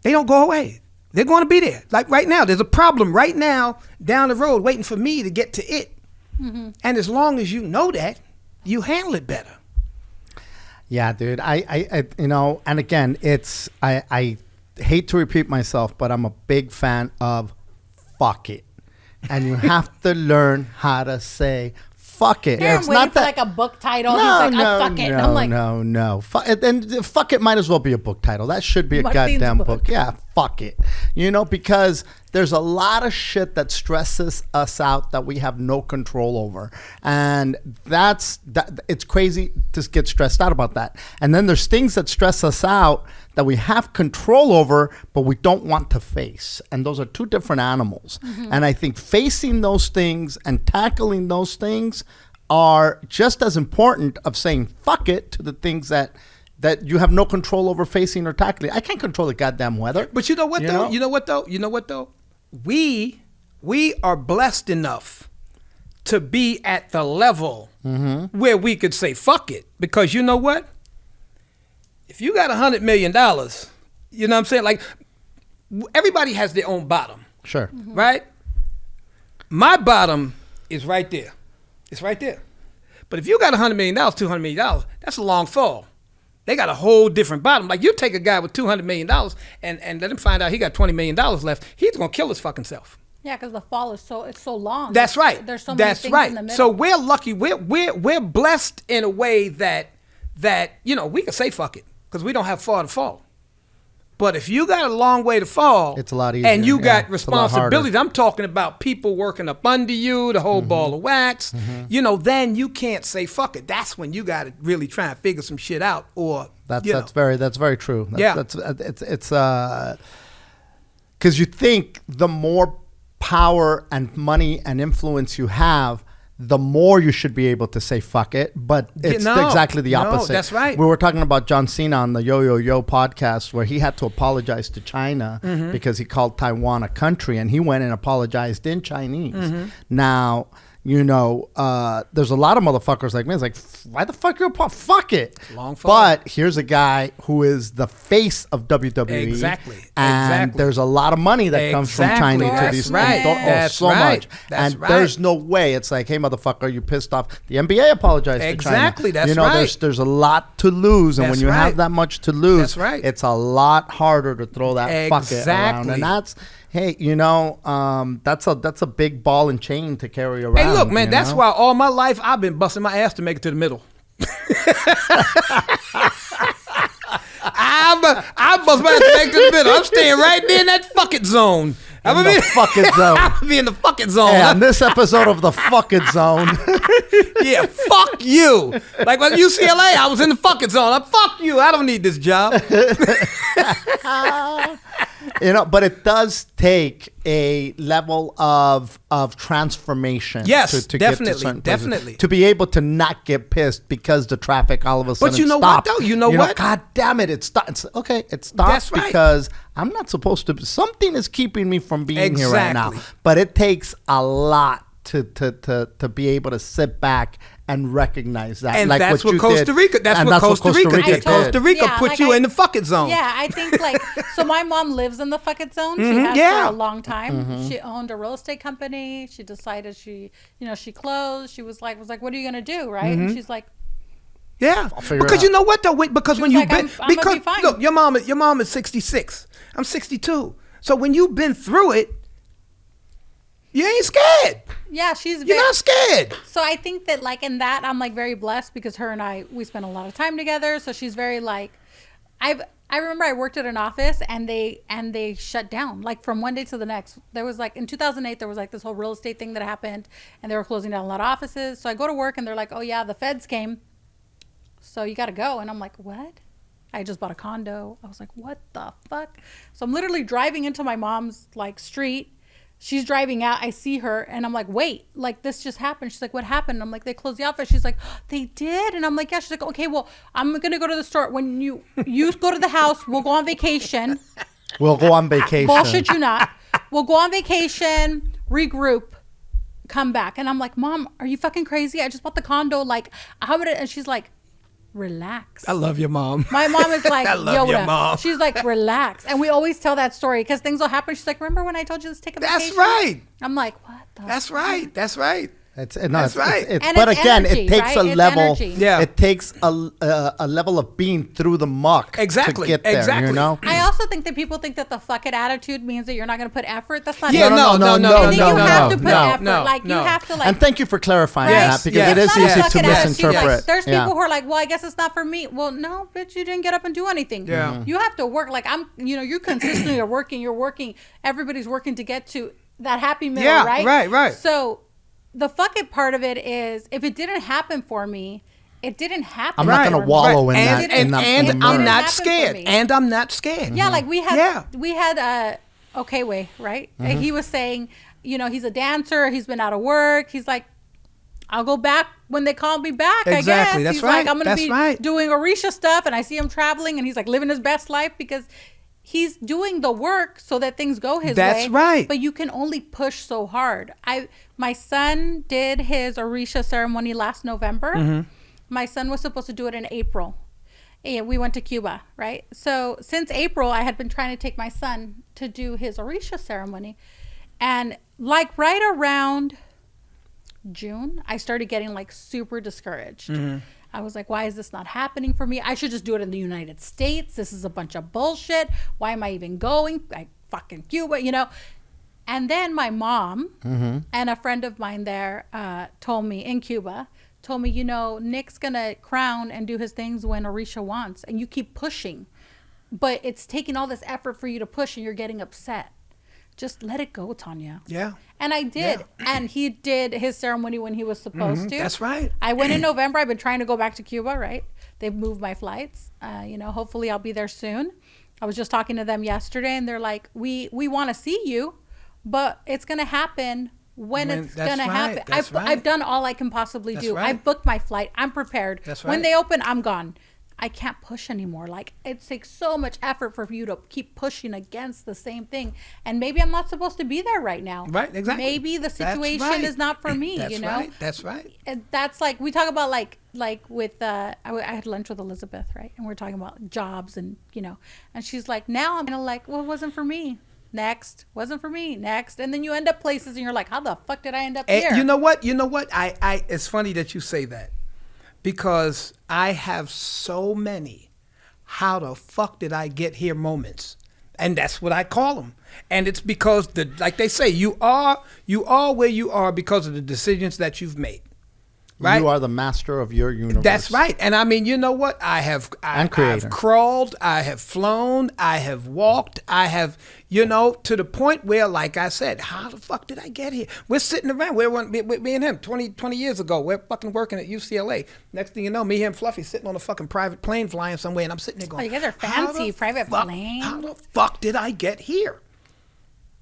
They don't go away. They're going to be there. Like right now, there's a problem right now down the road waiting for me to get to it. Mm-hmm. And as long as you know that, you handle it better. Yeah, dude. I you know, and again, I hate to repeat myself, but I'm a big fan of fuck it. And you have to learn how to say fuck it. Here, it's I'm waiting for like a book title. He's like, fuck it. And I'm like, no. And fuck it might as well be a book title. That should be a goddamn book. Yeah, fuck it. You know, because there's a lot of shit that stresses us out that we have no control over. And it's crazy to get stressed out about that. And then there's things that stress us out that we have control over, but we don't want to face. And those are two different animals. Mm-hmm. And I think facing those things and tackling those things are just as important of saying fuck it to the things that you have no control over facing or tackling. I can't control the goddamn weather. But you know what though? We are blessed enough to be at the level where we could say fuck it. Because you know what? If you got $100 million, you know what I'm saying? Like, everybody has their own bottom. Sure. Mm-hmm. Right? My bottom is right there. It's right there. But if you got $100 million, $200 million, that's a long fall. They got a whole different bottom. Like, you take a guy with $200 million and let him find out he got $20 million left, he's going to kill his fucking self. Yeah, because the fall is so long. That's right. There's so many things in the middle. So we're lucky. We're blessed in a way that you know, we can say fuck it because we don't have far to fall. But if you got a long way to fall, it's a lot easier. And you got responsibilities. I'm talking about people working up under you, the whole ball of wax. Mm-hmm. You know, then you can't say fuck it. That's when you got to really try and figure some shit out. Or that's very true. It's because you think the more power and money and influence you have, the more you should be able to say fuck it, but it's exactly the opposite. No, that's right. We were talking about John Cena on the Yo podcast where he had to apologize to China because he called Taiwan a country, and he went and apologized in Chinese. Mm-hmm. Now, you know, there's a lot of motherfuckers like me. It's like, why the fuck you fuck it? Long fall. But here's a guy who is the face of WWE. Exactly. And there's a lot of money that comes from China to these things. So much. And there's no way. It's like, hey, motherfucker, you pissed off. The NBA apologized to China. Exactly. That's right. You know, there's a lot to lose. And when you have that much to lose, it's a lot harder to throw that fuck it around. And that's... Hey, you know, that's a big ball and chain to carry around. Hey, look, man, that's why all my life I've been busting my ass to make it to the middle. I bust my ass to make it to the middle. I'm staying right there in that fuck it zone. I'm gonna be in the fuck it zone. I'm gonna be in the fuck it zone. Hey, on this episode of the fuck it zone. Yeah, fuck you. Like with UCLA, I was in the fuck it zone. Fuck you. I don't need this job. You know, but it does take a level of transformation. Yes, to definitely, get to certain places, definitely. to be able to not get pissed because the traffic all of a sudden But you know stopped. what, though? You know what? God damn it, it stopped. It's, okay, it stopped. That's right. Because I'm not supposed to. Something is keeping me from being here right now. But it takes a lot to be able to sit back and recognize that. And like that's what Costa Rica. That's what Costa Rica did. Costa Rica put you in the fuck it zone. Yeah, I think so my mom lives in the fuck it zone. She has for a long time. She owned a real estate company. She decided she closed. She was like, what are you gonna do, right? And she's like, yeah, because you know what though? Because when you've been, because be look, your mom is 66. I'm 62. So when you've been through it, you ain't scared. Yeah, you're not scared. So I think that like in that I'm like very blessed because her and we spend a lot of time together. So she's very like, I remember I worked at an office and they shut down like from one day to the next. There was like in 2008 there was like this whole real estate thing that happened and they were closing down a lot of offices. So I go to work and they're like, oh yeah, the feds came. so you got to go. And I'm like, what? I just bought a condo. I was like, what the fuck? So I'm literally driving into my mom's like street. She's driving out. I see her and I'm like, wait, like this just happened. She's like, what happened? I'm like, they closed the office. She's like, oh, they did. And I'm like, yeah. She's like, okay, well, I'm going to go to the store. When you go to the house, we'll go on vacation. We'll go on vacation. Bullshit you not. We'll go on vacation, regroup, come back. And I'm like, Mom, are you fucking crazy? I just bought the condo. Like, how would it? And she's like, relax. I love your mom. My mom is like, I love Yoda. your mom. She's like, relax. And we always tell that story because things will happen. She's like, remember when I told you to take a vacation? That's right. I'm like, what the That's fuck? right. That's right. That's right. But it's again, energy, it takes right? a It's level. energy. Yeah. It takes a level of being through the muck Exactly, to get there. exactly. You know. I also think that people think that the fuck it attitude means that you're not going to put effort. That's not Yeah, it. no. I think you have to put effort. Like you no. have to like. And thank you for clarifying Yes, that because yes, it is It's not a easy fuck to it attitude. misinterpret. Like, there's Yeah. people who are like, well, I guess it's not for me. Well, no, bitch, you didn't get up and do anything. Yeah. You have to work. Like you consistently are working. You're working. Everybody's working to get to that happy middle, Yeah, right? right. So the fuck it part of it is if it didn't happen for me, it didn't happen. I'm not for going to me. wallow in And, that. and, in that and in the I'm mud. not happen for scared. me. And I'm not scared. Yeah, like we Yeah. had okay way, right? And he was saying, he's a dancer, he's been out of work. He's like, I'll go back when they call me back, Exactly, I guess. that's He's right, like, I'm gonna that's be right. doing Orisha stuff, and I see him traveling and he's like living his best life because he's doing the work so that things go his way. That's right. But you can only push so hard. My son did his Orisha ceremony last November. Mm-hmm. My son was supposed to do it in April. And we went to Cuba, right? So since April, I had been trying to take my son to do his Orisha ceremony. And like right around June, I started getting like super discouraged. Mm-hmm. I was like, why is this not happening for me? I should just do it in the United States. This is a bunch of bullshit. Why am I even going? I fucking Cuba, And then my mom and a friend of mine there told me, Nick's going to crown and do his things when Orisha wants. And you keep pushing. But it's taking all this effort for you to push and you're getting upset. Just let it go, Thanya. Yeah. And I did. Yeah. And he did his ceremony when he was supposed to. That's right. I went in November. I've been trying to go back to Cuba, right? They've moved my flights. Hopefully I'll be there soon. I was just talking to them yesterday and they're like, we want to see you, but it's going to happen when it's going to happen. I've done all I can possibly do. Right. I booked my flight. I'm prepared. That's right. When they open, I'm gone. I can't push anymore. Like it takes so much effort for you to keep pushing against the same thing. And maybe I'm not supposed to be there right now. Right, exactly. Maybe the situation is not for me, That's right. That's right. And that's like, we talk about like with, I had lunch with Elizabeth, right? And we're talking about jobs and, and she's like, now I'm kind of like, well, it wasn't for me. Next. Wasn't for me. Next. And then you end up places and you're like, how the fuck did I end up here? You know what? It's funny that you say that. Because I have so many how the fuck did I get here moments. And that's what I call them. And it's because, like they say, you are where you are because of the decisions that you've made. Right? You are the master of your universe. That's right. And I mean, you know what? I've crawled, I have flown, I have walked, I have, to the point where, like I said, how the fuck did I get here? We're sitting around, me and him, 20 years ago, we're fucking working at UCLA. Next thing you know, me, him, Fluffy sitting on a fucking private plane flying somewhere, and I'm sitting there going, you guys are fancy, private plane. How the fuck did I get here?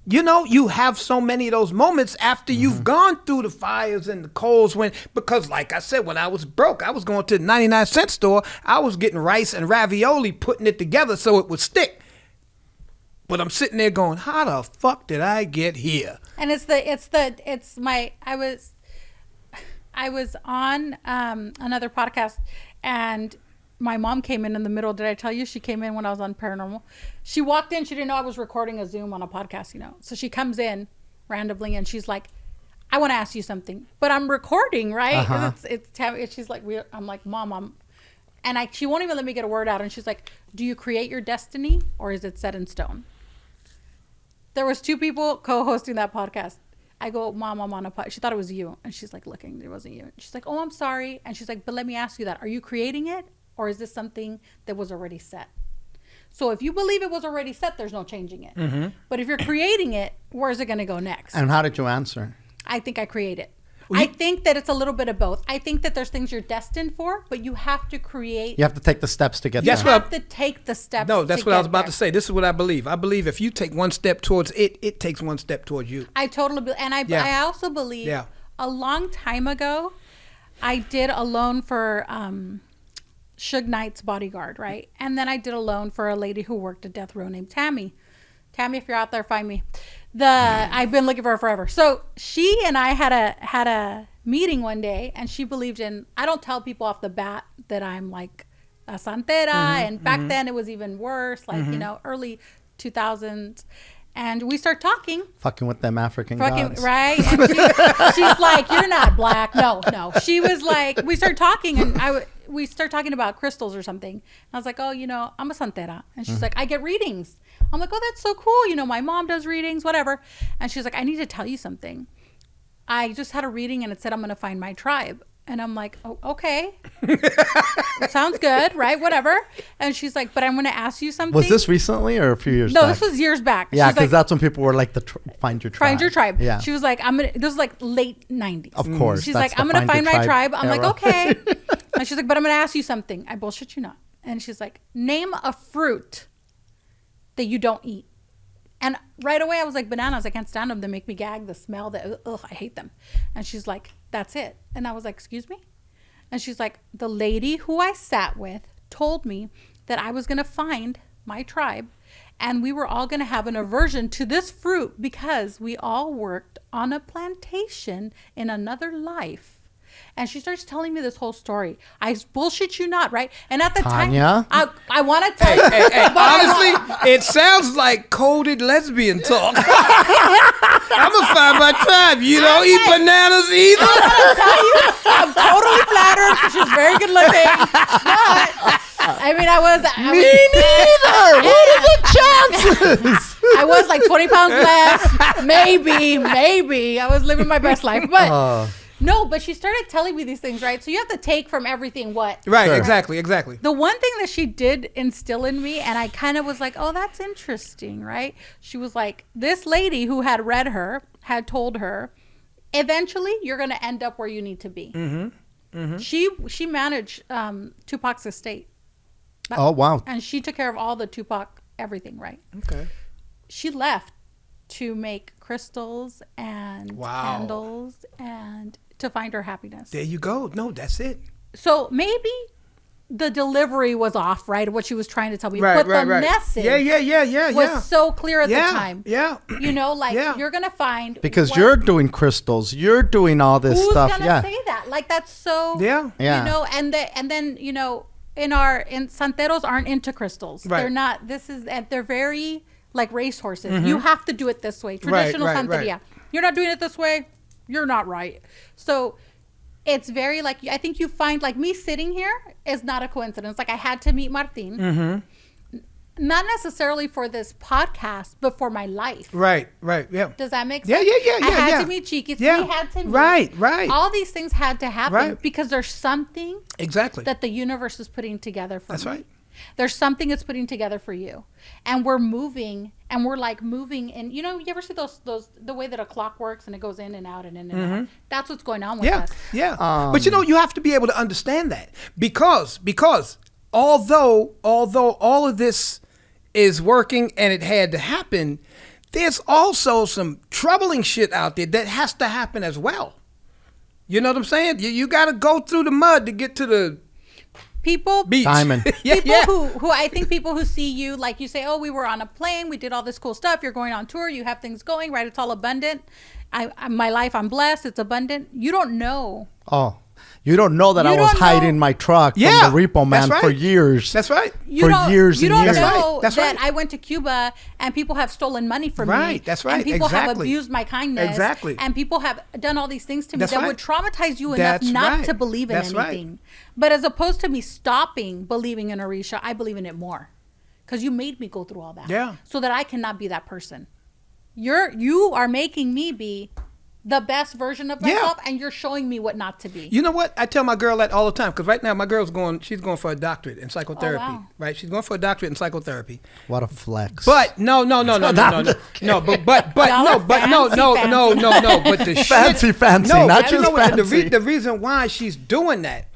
You have so many of those moments after you've gone through the fires and the coals because like I said, when I was broke, I was going to the 99-cent store. I was getting rice and ravioli, putting it together so it would stick. But I'm sitting there going, how the fuck did I get here? And I was on another podcast and my mom came in the middle. Did I tell you she came in when I was on Paranormal? She walked in. She didn't know I was recording a Zoom on a podcast, So she comes in randomly and she's like, I want to ask you something, but I'm recording, right? Uh-huh. She's like, I'm like, Mom, she won't even let me get a word out. And she's like, do you create your destiny or is it set in stone? There was 2 people co-hosting that podcast. I go, Mom, I'm on a podcast. She thought it was you. And she's like, looking, it wasn't you. She's like, oh, I'm sorry. And she's like, but let me ask you that. Are you creating it? Or is this something that was already set? So if you believe it was already set, there's no changing it. Mm-hmm. But if you're creating it, where is it going to go next? And how did you answer? I think I create it. I think that it's a little bit of both. I think that there's things you're destined for, but you have to create. You have to take the steps to get You there. have to take the steps. No, that's to what I was get about there. to say. This is what I believe. I believe if you take one step towards it, it takes one step towards you. I totally believe, and I also believe. Yeah. A long time ago, I did a loan for Suge Knight's bodyguard, right? And then I did a loan for a lady who worked at death row named Tammy. Tammy, if you're out there, find me. I've been looking for her forever. So she and I had a meeting one day, and she believed in. I don't tell people off the bat that I'm like a santera, and back then it was even worse, like early 2000s. And we start talking. Fucking with them African gods. Right? And she's like, you're not black. No. She was like, we start talking, and we start talking about crystals or something. And I was like, oh, I'm a santera. And she's like, I get readings. I'm like, oh, that's so cool. My mom does readings, whatever. And she's like, I need to tell you something. I just had a reading, and it said I'm going to find my tribe. And I'm like, oh, okay. Sounds good, right? Whatever. And she's like, but I'm going to ask you something. Was this recently or a few years back? No, this was years back. Yeah, because like, that's when people were like, find your tribe. Find your tribe. Yeah. She was like, this was like late 90s. Of course. She's like, I'm going to find my tribe. I'm like, era. okay. And she's like, but I'm going to ask you something. I bullshit you not. And she's like, name a fruit that you don't eat. And right away I was like, bananas. I can't stand them. They make me gag. The smell, I hate them. And she's like, that's it. And I was like, excuse me? And she's like, the lady who I sat with told me that I was going to find my tribe, and we were all going to have an aversion to this fruit because we all worked on a plantation in another life. And she starts telling me this whole story. I bullshit you not, right? And at the Tanya? time, I want to tell you. Honestly, it sounds like coded lesbian talk. I'm going to find my tribe. You don't eat bananas either? I tell you, I'm totally flattered. She's very good looking. But, I mean, Me neither. What are the chances? I was like 20 pounds less. Maybe. I was living my best life. But no, but she started telling me these things, right? So you have to take from everything what? Right, Sure. exactly. The one thing that she did instill in me, and I kind of was like, oh, that's interesting, right? She was like, this lady who had read her had told her, eventually you're going to end up where you need to be. She managed Tupac's estate. Oh, wow. And she took care of all the Tupac everything, right? Okay. She left to make crystals and Wow. candles and to find her happiness. There you go. No, that's it. So maybe the delivery was off, right? What she was trying to tell me. Right, but right, the right. message was so clear at the time. Yeah. You're going to find. Because what- you're doing crystals. You're doing all this who's stuff. gonna Yeah. say that? Like, that's so. Yeah. Yeah. And then, in Santeros aren't into crystals. Right. They're not. They're very like racehorses. You have to do it this way. Traditional right, Santeria. right. You're not doing it this way. You're not right. So it's very like, I think you find like me sitting here is not a coincidence. Like I had to meet Martin. Not necessarily for this podcast, but for my life. Right. Yeah. Does that make Yeah, sense? yeah. I had yeah. to meet Chiki. Yeah. We had to meet. Right. All these things had to happen Right. because there's something Exactly. that the universe is putting together for That's me. right. There's something it's putting together for you. And we're moving, and we're like moving. And you ever see those the way that a clock works and it goes in and out and in and out? That's what's going on with us. Yeah. But you have to be able to understand that because although all of this is working and it had to happen, there's also some troubling shit out there that has to happen as well. You know what I'm saying? You got to go through the mud to get to the People, beach. Diamond. who I think people who see you, like you say, oh, we were on a plane, we did all this cool stuff. You're going on tour, you have things going, right? It's all abundant. My life, I'm blessed. It's abundant. You don't know. Oh, you don't know that You I was don't know- hiding my truck Yeah, from the repo man that's for right. years. That's right. You don't know That's that right. I went to Cuba and people have stolen money from me. Right, that's right, And people have exactly. abused my kindness. Exactly. And people have done all these things to me That's that right. would traumatize you enough That's not right. to believe in That's right. anything. But as opposed to me stopping believing in Orisha, I believe in it more. Because you made me go through all that. Yeah. So that I cannot be that person. You are making me be the best version of myself, and you're showing me what not to be. You know what? I tell my girl that all the time, because right now my girl's she's going for a doctorate in psychotherapy. wow. Right? She's going for a doctorate in psychotherapy. What a flex. But no, but the fancy, not just fancy. The reason why she's doing that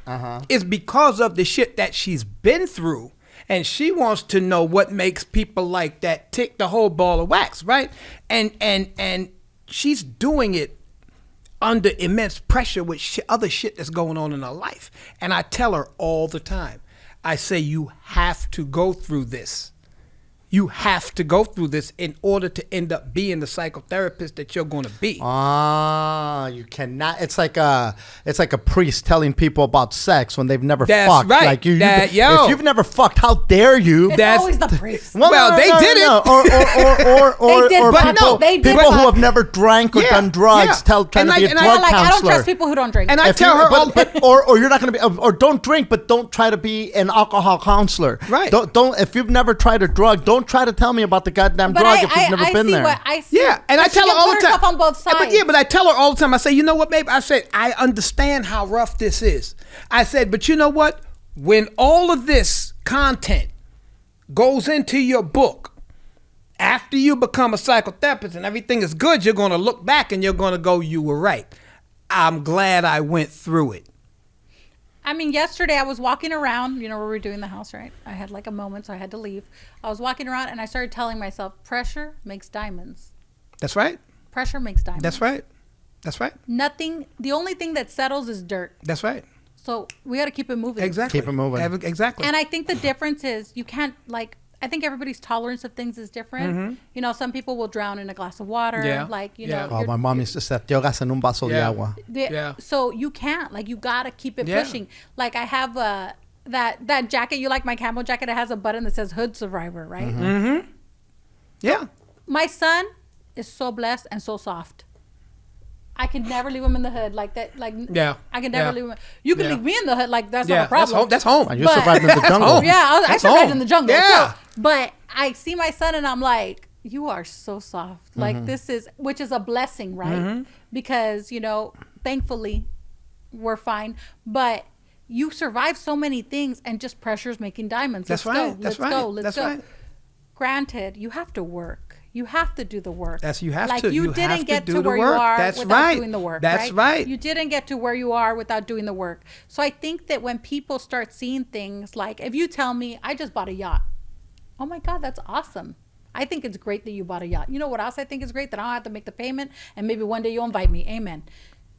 is because of the shit that she's been through. And she wants to know what makes people like that tick the whole ball of wax, right? And she's doing it under immense pressure with other shit that's going on in her life. And I tell her all the time, I say, you have to go through this. You have to go through this in order to end up being the psychotherapist that you're going to be. You cannot. It's like a priest telling people about sex when they've never fucked. Right. Like if you've never fucked, how dare you? It's always the priest. Well, they did it. Or people who have never drank or done drugs trying to be a drug counselor. I don't trust people who don't drink. And I tell her, or you're not going to be, or don't drink, but don't try to be an alcohol counselor. Right. Don't if you've never tried a drug, don't try to tell me about the goddamn drug if you've never been there. And I tell her all the time. On both sides. But I tell her all the time. I say, you know what, babe? I said, I understand how rough this is. I said, but you know what? When all of this content goes into your book, after you become a psychotherapist and everything is good, you're going to look back and you're going to go, you were right. I'm glad I went through it. I mean, yesterday I was walking around, where we're doing the house, right? I had like a moment, so I had to leave. I was walking around and I started telling myself, pressure makes diamonds. That's right. Pressure makes diamonds. That's right. That's right. Nothing, the only thing that settles is dirt. That's right. So we got to keep it moving. Exactly. Keep it moving. Exactly. And I think the difference is you can't I think everybody's tolerance of things is different. Some people will drown in a glass of water. Yeah. My mom used to say, te ahogas en un vaso de agua. So you can't, you got to keep it pushing. Like I have that jacket, you like my camo jacket, it has a button that says hood survivor, right? Mm-hmm. Yeah. My son is so blessed and so soft. I can never leave him in the hood like that. I can never leave him. You can leave me in the hood, that's not a problem. That's home. You survived in the jungle. I survived in the jungle. Yeah. But I see my son and I'm like, you are so soft. Which is a blessing, right? Because, thankfully we're fine. But you survive so many things and just pressure's making diamonds. Let's go. Let's go. Granted, you have to work. You have to do the work. You have to. You didn't get to where you are without doing the work. That's right. You didn't get to where you are without doing the work. So I think that when people start seeing things like, if you tell me, I just bought a yacht. Oh my God, that's awesome. I think it's great that you bought a yacht. You know what else I think is great? That I don't have to make the payment and maybe one day you'll invite me. Amen.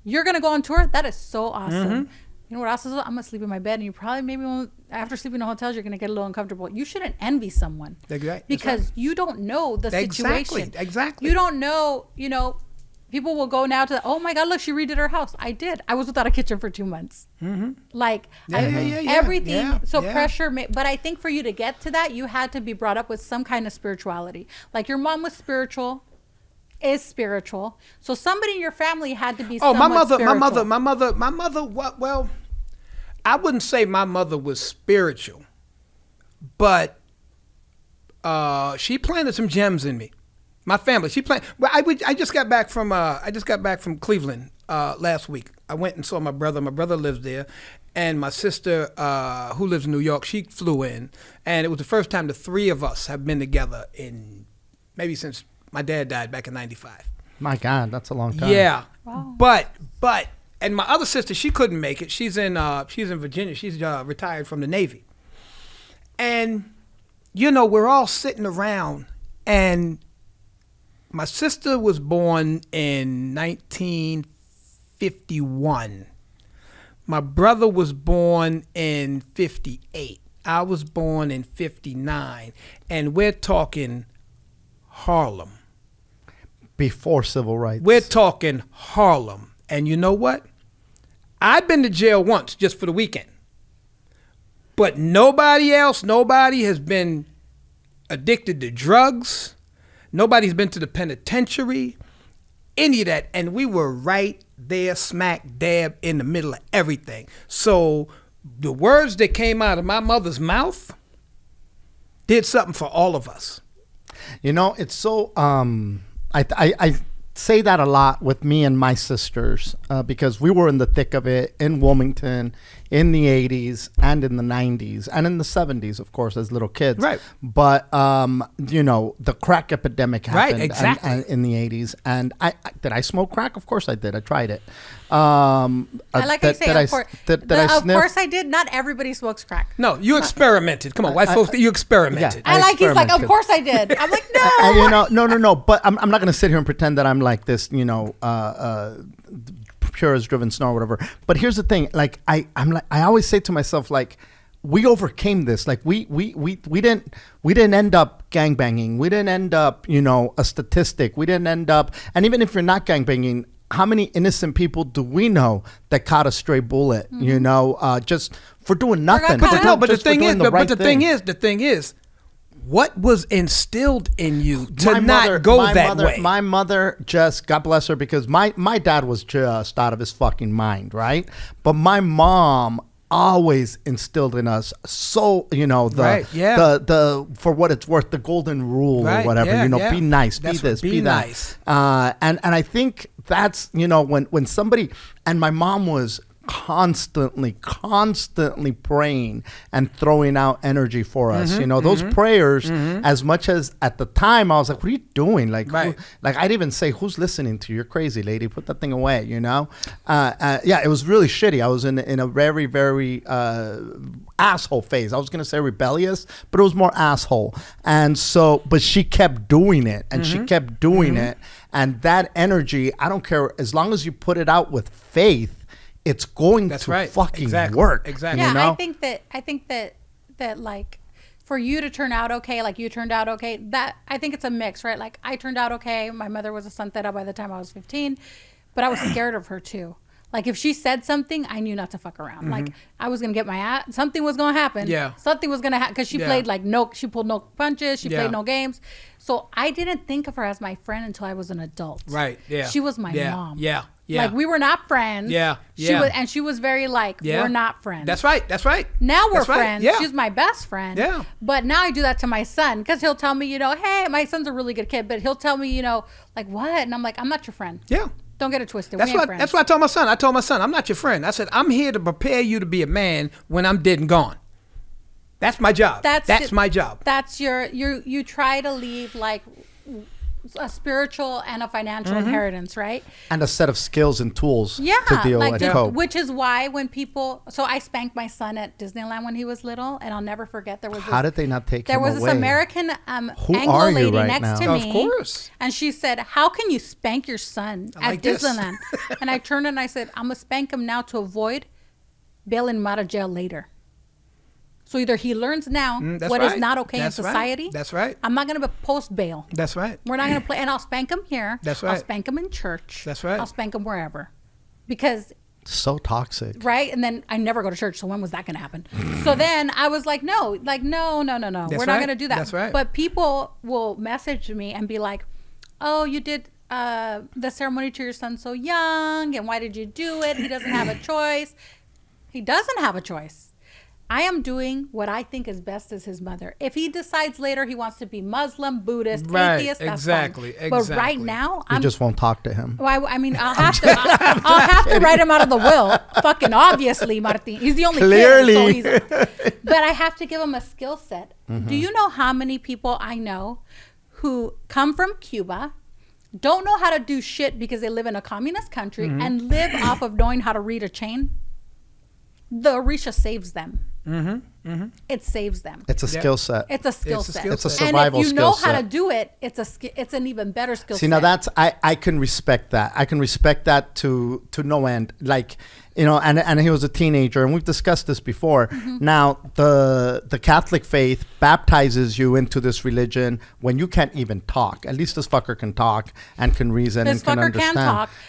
You're going to go on tour? That is so awesome. You know what else is? I'm going to sleep in my bed and you probably after sleeping in hotels, you're going to get a little uncomfortable. You shouldn't envy someone. Exactly. Because you don't know the situation. Exactly. You don't know, people will go now to, oh my God, look, she redid her house. I did. I was without a kitchen for 2 months. Everything. Yeah, pressure, but I think for you to get to that, you had to be brought up with some kind of spirituality. Like your mom was spiritual. Is spiritual. So somebody in your family had to be somewhat spiritual. My mother, well, I wouldn't say my mother was spiritual, but she planted some gems in me. My family, well, I just got back from Cleveland last week. I went and saw my brother. My brother lives there, and my sister, who lives in New York, she flew in, and it was the first time the three of us have been together in maybe since my dad died back in '95. My God, that's a long time. Yeah. Wow. But and my other sister, she couldn't make it. She's in Virginia. She's retired from the Navy. And we're all sitting around, and my sister was born in 1951. My brother was born in 58. I was born in 59, and we're talking Harlem. Before civil rights. We're talking Harlem. And you know what? I've been to jail once just for the weekend. But nobody has been addicted to drugs. Nobody's been to the penitentiary. Any of that. And we were right there, smack dab in the middle of everything. So the words that came out of my mother's mouth did something for all of us. It's so I say that a lot with me and my sisters because we were in the thick of it in Wilmington in the 80s and in the 90s and in the 70s, of course, as little kids. Right. But, the crack epidemic happened Right, exactly. in the 80s. And did I smoke crack? Of course I did. I tried it. I say, of course. Of sniff? course I did. Not everybody smokes crack. No, you experimented. Come on, white folks, you experimented. Yeah. He's like, experimented. of course I did. I'm like, no. And, no. But I'm not going to sit here and pretend that I'm like this, pure as driven snow or whatever. But here's the thing. Like, I always say to myself, like, we overcame this. Like, we didn't end up gangbanging. We didn't end up, a statistic. We didn't end up, and even if you're not gangbanging, how many innocent people do we know that caught a stray bullet, just for doing nothing? But the thing is, what was instilled in you to not go that way? My mother just, God bless her, because my dad was just out of his fucking mind, right? But my mom always instilled in us the for what it's worth, the golden rule or whatever, be nice, be this, be that. Nice. And I think that's, when somebody, and my mom was constantly praying and throwing out energy for us. Those prayers, as much as at the time I was like, what are you doing? Like, I'd even say, who's listening to you? You're crazy, lady. Put that thing away, it was really shitty. I was in a very, very asshole phase. I was going to say rebellious, but it was more asshole. And so, but she kept doing it and she kept doing it. And that energy, I don't care, as long as you put it out with faith, it's going to fucking work. Exactly. Yeah, I think that like for you to turn out okay, like you turned out okay, that I think it's a mix, right? Like I turned out okay. My mother was a santera by the time I was 15, but I was scared of her too. Like if she said something, I knew not to fuck around. Like I was gonna get my ass. Something was gonna happen. Yeah. Something was gonna happen because she played she pulled no punches. She played no games. So I didn't think of her as my friend until I was an adult. Right. Yeah. She was my mom. Yeah. Yeah. Like we were not friends. Yeah. She was very like, we're not friends. That's right. Now we're That's right. friends. Yeah. She's my best friend. Yeah. But now I do that to my son because he'll tell me, hey, my son's a really good kid, but he'll tell me, like what? And I'm like, I'm not your friend. Yeah. Don't get it twisted. That's what I told my son. I'm not your friend. I said, I'm here to prepare you to be a man when I'm dead and gone. That's my job. That's my job. That's you try to leave like a spiritual and a financial inheritance, right? And a set of skills and tools to deal and cope. Which is why when people, so I spanked my son at Disneyland when he was little, and I'll never forget. How did they not take him There away? was this American Who Anglo are you lady right next now? to me. Of course. And she said, how can you spank your son at Disneyland? And I turned and I said, I'm going to spank him now to avoid bailing him out of jail later. So either he learns now what is not okay in society. Right. That's right. I'm not going to post bail. That's right. We're not going to play. And I'll spank him here. That's right. I'll spank him in church. That's right. I'll spank him wherever. Because. So toxic. Right? And then I never go to church. So when was that going to happen? So then I was like, no. We're not going to do that. That's right. But people will message me and be like, oh, you did the ceremony to your son so young. And why did you do it? He doesn't have a choice. He doesn't have a choice. I am doing what I think is best as his mother. If he decides later he wants to be Muslim, Buddhist, atheist, that's fine. But right now, you just won't talk to him. Well, I mean, I'll have to write him out of the will. Fucking obviously, Martin. He's the only kid. So but I have to give him a skill set. Do you know how many people I know who come from Cuba, don't know how to do shit because they live in a communist country and live off of knowing how to read a chain? The Orisha saves them. It saves them. It's a skill set. It's a skill set. It's a survival skill set. And if you know how to do it, it's an even better skill set. See, now that's I can respect that. I can respect that to no end. Like, and he was a teenager, and we've discussed this before. Now, the Catholic faith baptizes you into this religion when you can't even talk. At least this fucker can talk and can reason and can understand.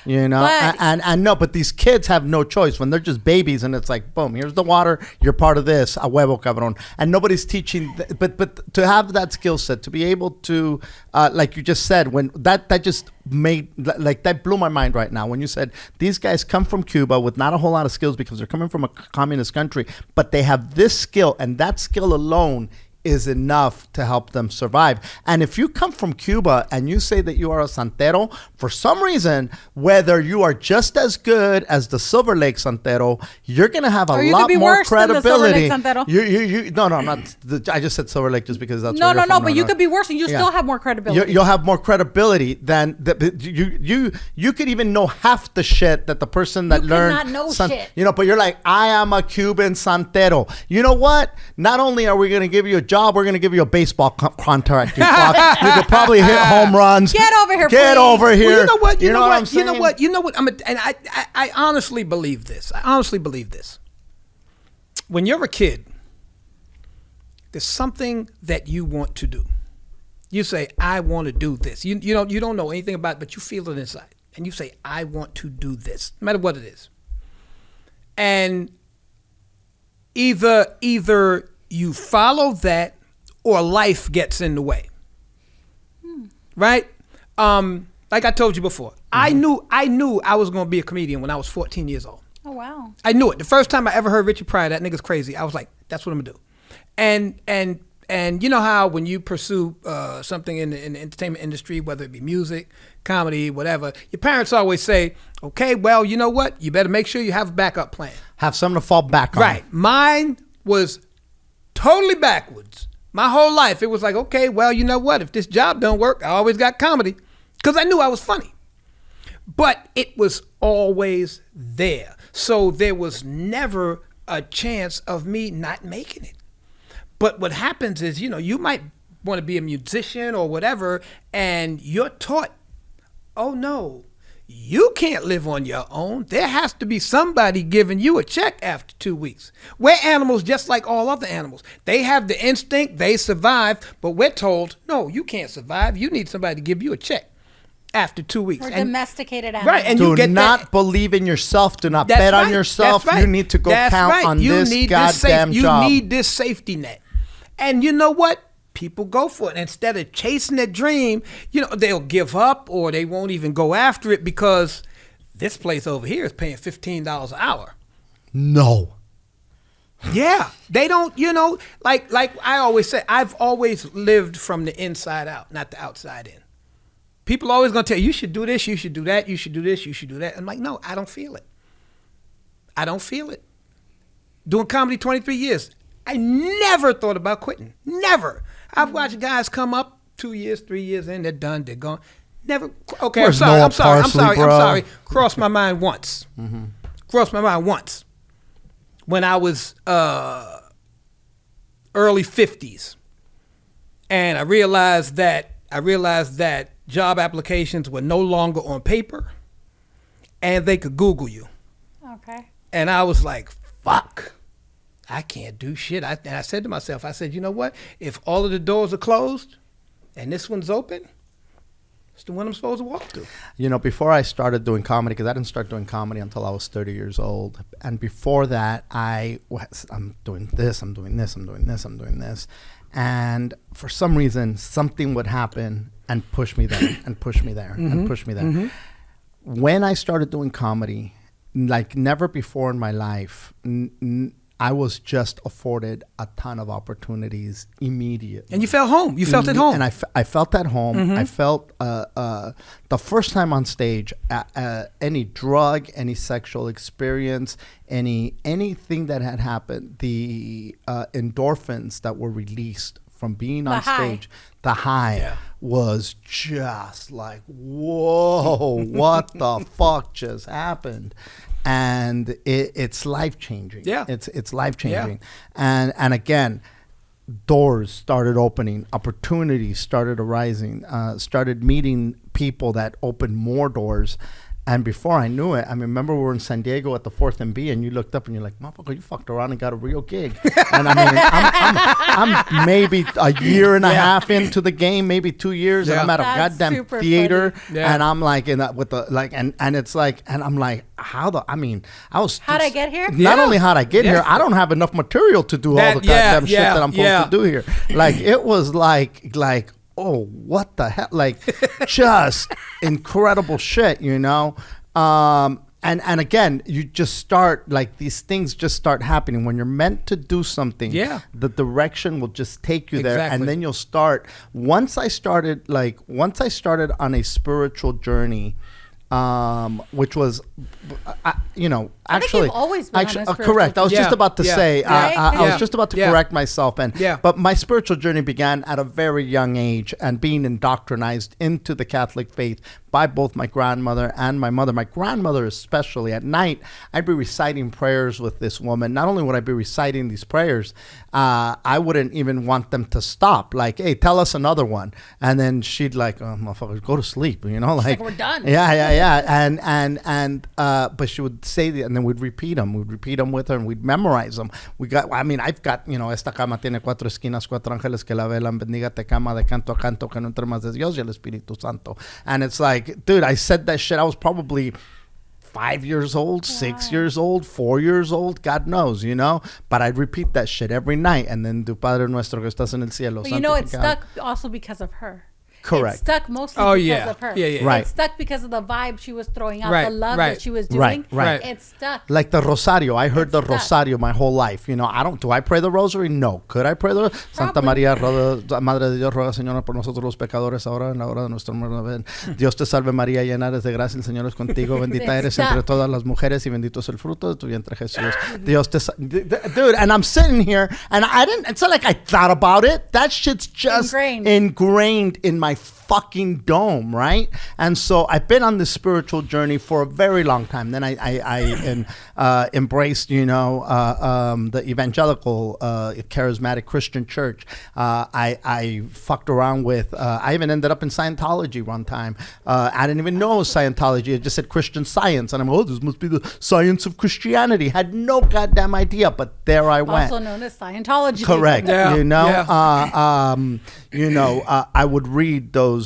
Can talk, and no, but these kids have no choice when they're just babies, and it's like, boom, here's the water. You're part of this, a huevo, cabrón. And nobody's teaching. But to have that skill set, to be able to, like you just said, when that just made, like, that blew my mind right now when you said these guys come from Cuba with not a whole lot of skills because they're coming from a communist country, but they have this skill, and that skill alone is enough to help them survive. And if you come from Cuba and you say that you are a santero, for some reason, whether you are just as good as the Silver Lake santero, you're going to have a lot more credibility. I just said Silver Lake just because that's but you could be worse and you still have more credibility. You'll have more credibility than you could even know half the shit that the person that learned. Not know shit. But you're like, I am a Cuban santero. You know what? Not only are we going to give you a job, we're going to give you a baseball contract. You could probably hit home runs. Get over here, Get over here. Well, you know what? You know what I'm saying? You know what? I honestly believe this. When you're a kid, there's something that you want to do. You say, I want to do this. You don't know anything about it, but you feel it inside. And you say, I want to do this, no matter what it is. And either you follow that or life gets in the way. Right? Like I told you before, I knew I was going to be a comedian when I was 14 years old. Oh, wow. I knew it. The first time I ever heard Richard Pryor, that nigga's crazy, I was like, that's what I'm going to do. And you know how when you pursue something in the entertainment industry, whether it be music, comedy, whatever, your parents always say, okay, well, you know what? You better make sure you have a backup plan. Have something to fall back on. Right. Mine was totally backwards. My whole life, it was like, okay, well, you know what? If this job don't work, I always got comedy because I knew I was funny. But it was always there. So there was never a chance of me not making it. But what happens is, you might want to be a musician or whatever, and you're taught, oh no, you can't live on your own. There has to be somebody giving you a check after 2 weeks. We're animals just like all other animals. They have the instinct, they survive, but we're told, no, you can't survive. You need somebody to give you a check after 2 weeks. We're domesticated animals. Right, and do you get not believe in yourself. Do not bet on yourself. You need to go count on this goddamn job. You need this safety net. And you know what? People go for it. Instead of chasing their dream, they'll give up or they won't even go after it because this place over here is paying $15 an hour. No. Yeah. They don't, like I always say, I've always lived from the inside out, not the outside in. People are always going to tell you, you should do this, you should do that, you should do this, you should do that. I'm like, no, I don't feel it. I don't feel it. Doing comedy 23 years. I never thought about quitting. Never. I've watched guys come up 2 years, 3 years in, they're done, they're gone. Never. Okay, I'm sorry. Crossed my mind once. Mm-hmm. Crossed my mind once. When I was early 50s. And I realized that job applications were no longer on paper and they could Google you. Okay. And I was like, fuck. I can't do shit. And I said to myself, you know what? If all of the doors are closed and this one's open, it's the one I'm supposed to walk through. Before I started doing comedy, because I didn't start doing comedy until I was 30 years old. And before that, I'm doing this, I'm doing this, I'm doing this, I'm doing this. And for some reason, something would happen and push me there and push me there and push me there. Mm-hmm. When I started doing comedy, like never before in my life, I was just afforded a ton of opportunities immediately. And you felt home. You felt at home. And I felt at home. Mm-hmm. I felt the first time on stage, any drug, any sexual experience, anything that had happened, the endorphins that were released from being on stage, the high was just like, whoa, what the fuck just happened? And it's life-changing. Yeah. It's life-changing. Yeah. And again, doors started opening, opportunities started arising, started meeting people that opened more doors. And before I knew it, I remember we were in San Diego at the 4th and B, and you looked up and you're like, motherfucker, you fucked around and got a real gig. And I mean, I'm maybe a year and a half into the game, maybe 2 years, and I'm at a goddamn theater, and I'm like in that with the like, and it's like, and I'm like, how'd I get here? Not only how'd I get here, I don't have enough material to do all the goddamn shit that I'm supposed to do here. Like it was like. Oh, what the hell? Like, just incredible shit, And And again, you just start, like, these things just start happening. When you're meant to do something, the direction will just take you there. And then you'll start. Once I started on a spiritual journey, which was, actually, I think you've always been on a spiritual correct. I was just about to say, I was just about to correct myself. But my spiritual journey began at a very young age, and being indoctrinized into the Catholic faith by both my grandmother and my mother. My grandmother especially. At night, I'd be reciting prayers with this woman. Not only would I be reciting these prayers, I wouldn't even want them to stop. Like, hey, tell us another one. And then she'd like, oh, motherfucker, go to sleep. Like we're done. Yeah. And but she would say, and then we'd repeat them. We'd repeat them with her, and we'd memorize them. I've got, esta cama tiene cuatro esquinas, cuatro ángeles que la velan, bendígate cama de canto a canto, que no entre más de Dios y el Espíritu Santo. And it's like, dude, I said that shit. I was probably 5 years old, 6 years old, 4 years old, God knows, But I'd repeat that shit every night. And then, tu Padre nuestro que estás en el cielo. But it stuck also because of her. Correct. It stuck mostly because of her. Yeah. Right. It stuck because of the vibe she was throwing out, the love that she was doing. Right. It stuck. Like the Rosario. I heard the Rosario my whole life. Do I pray the Rosary? No. Could I pray the Santa María, Madre de Dios, ruega, Señora, por nosotros los pecadores, ahora en la hora de nuestra muerte. Dios te salve María, llena eres de gracia, el Señor es contigo, bendita eres entre todas las mujeres y bendito es el fruto de tu vientre, Jesús. Dios te Dude, and I'm sitting here, and it's not like I thought about it. That shit's just ingrained in my fucking dome, right? And so I've been on this spiritual journey for a very long time. Then I embraced, the evangelical, charismatic Christian church. I fucked around with, I even ended up in Scientology one time. I didn't even know it was Scientology. It just said Christian Science. And I'm like, this must be the science of Christianity. Had no goddamn idea, but there I went. Also known as Scientology. Correct. I would read the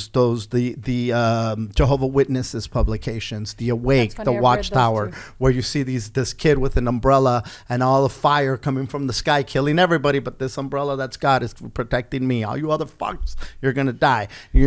Jehovah Witnesses publications, the Awake, the Watchtower, where you see this kid with an umbrella and all the fire coming from the sky, killing everybody, but this umbrella that's God is protecting me. All you other fucks, you're gonna die. I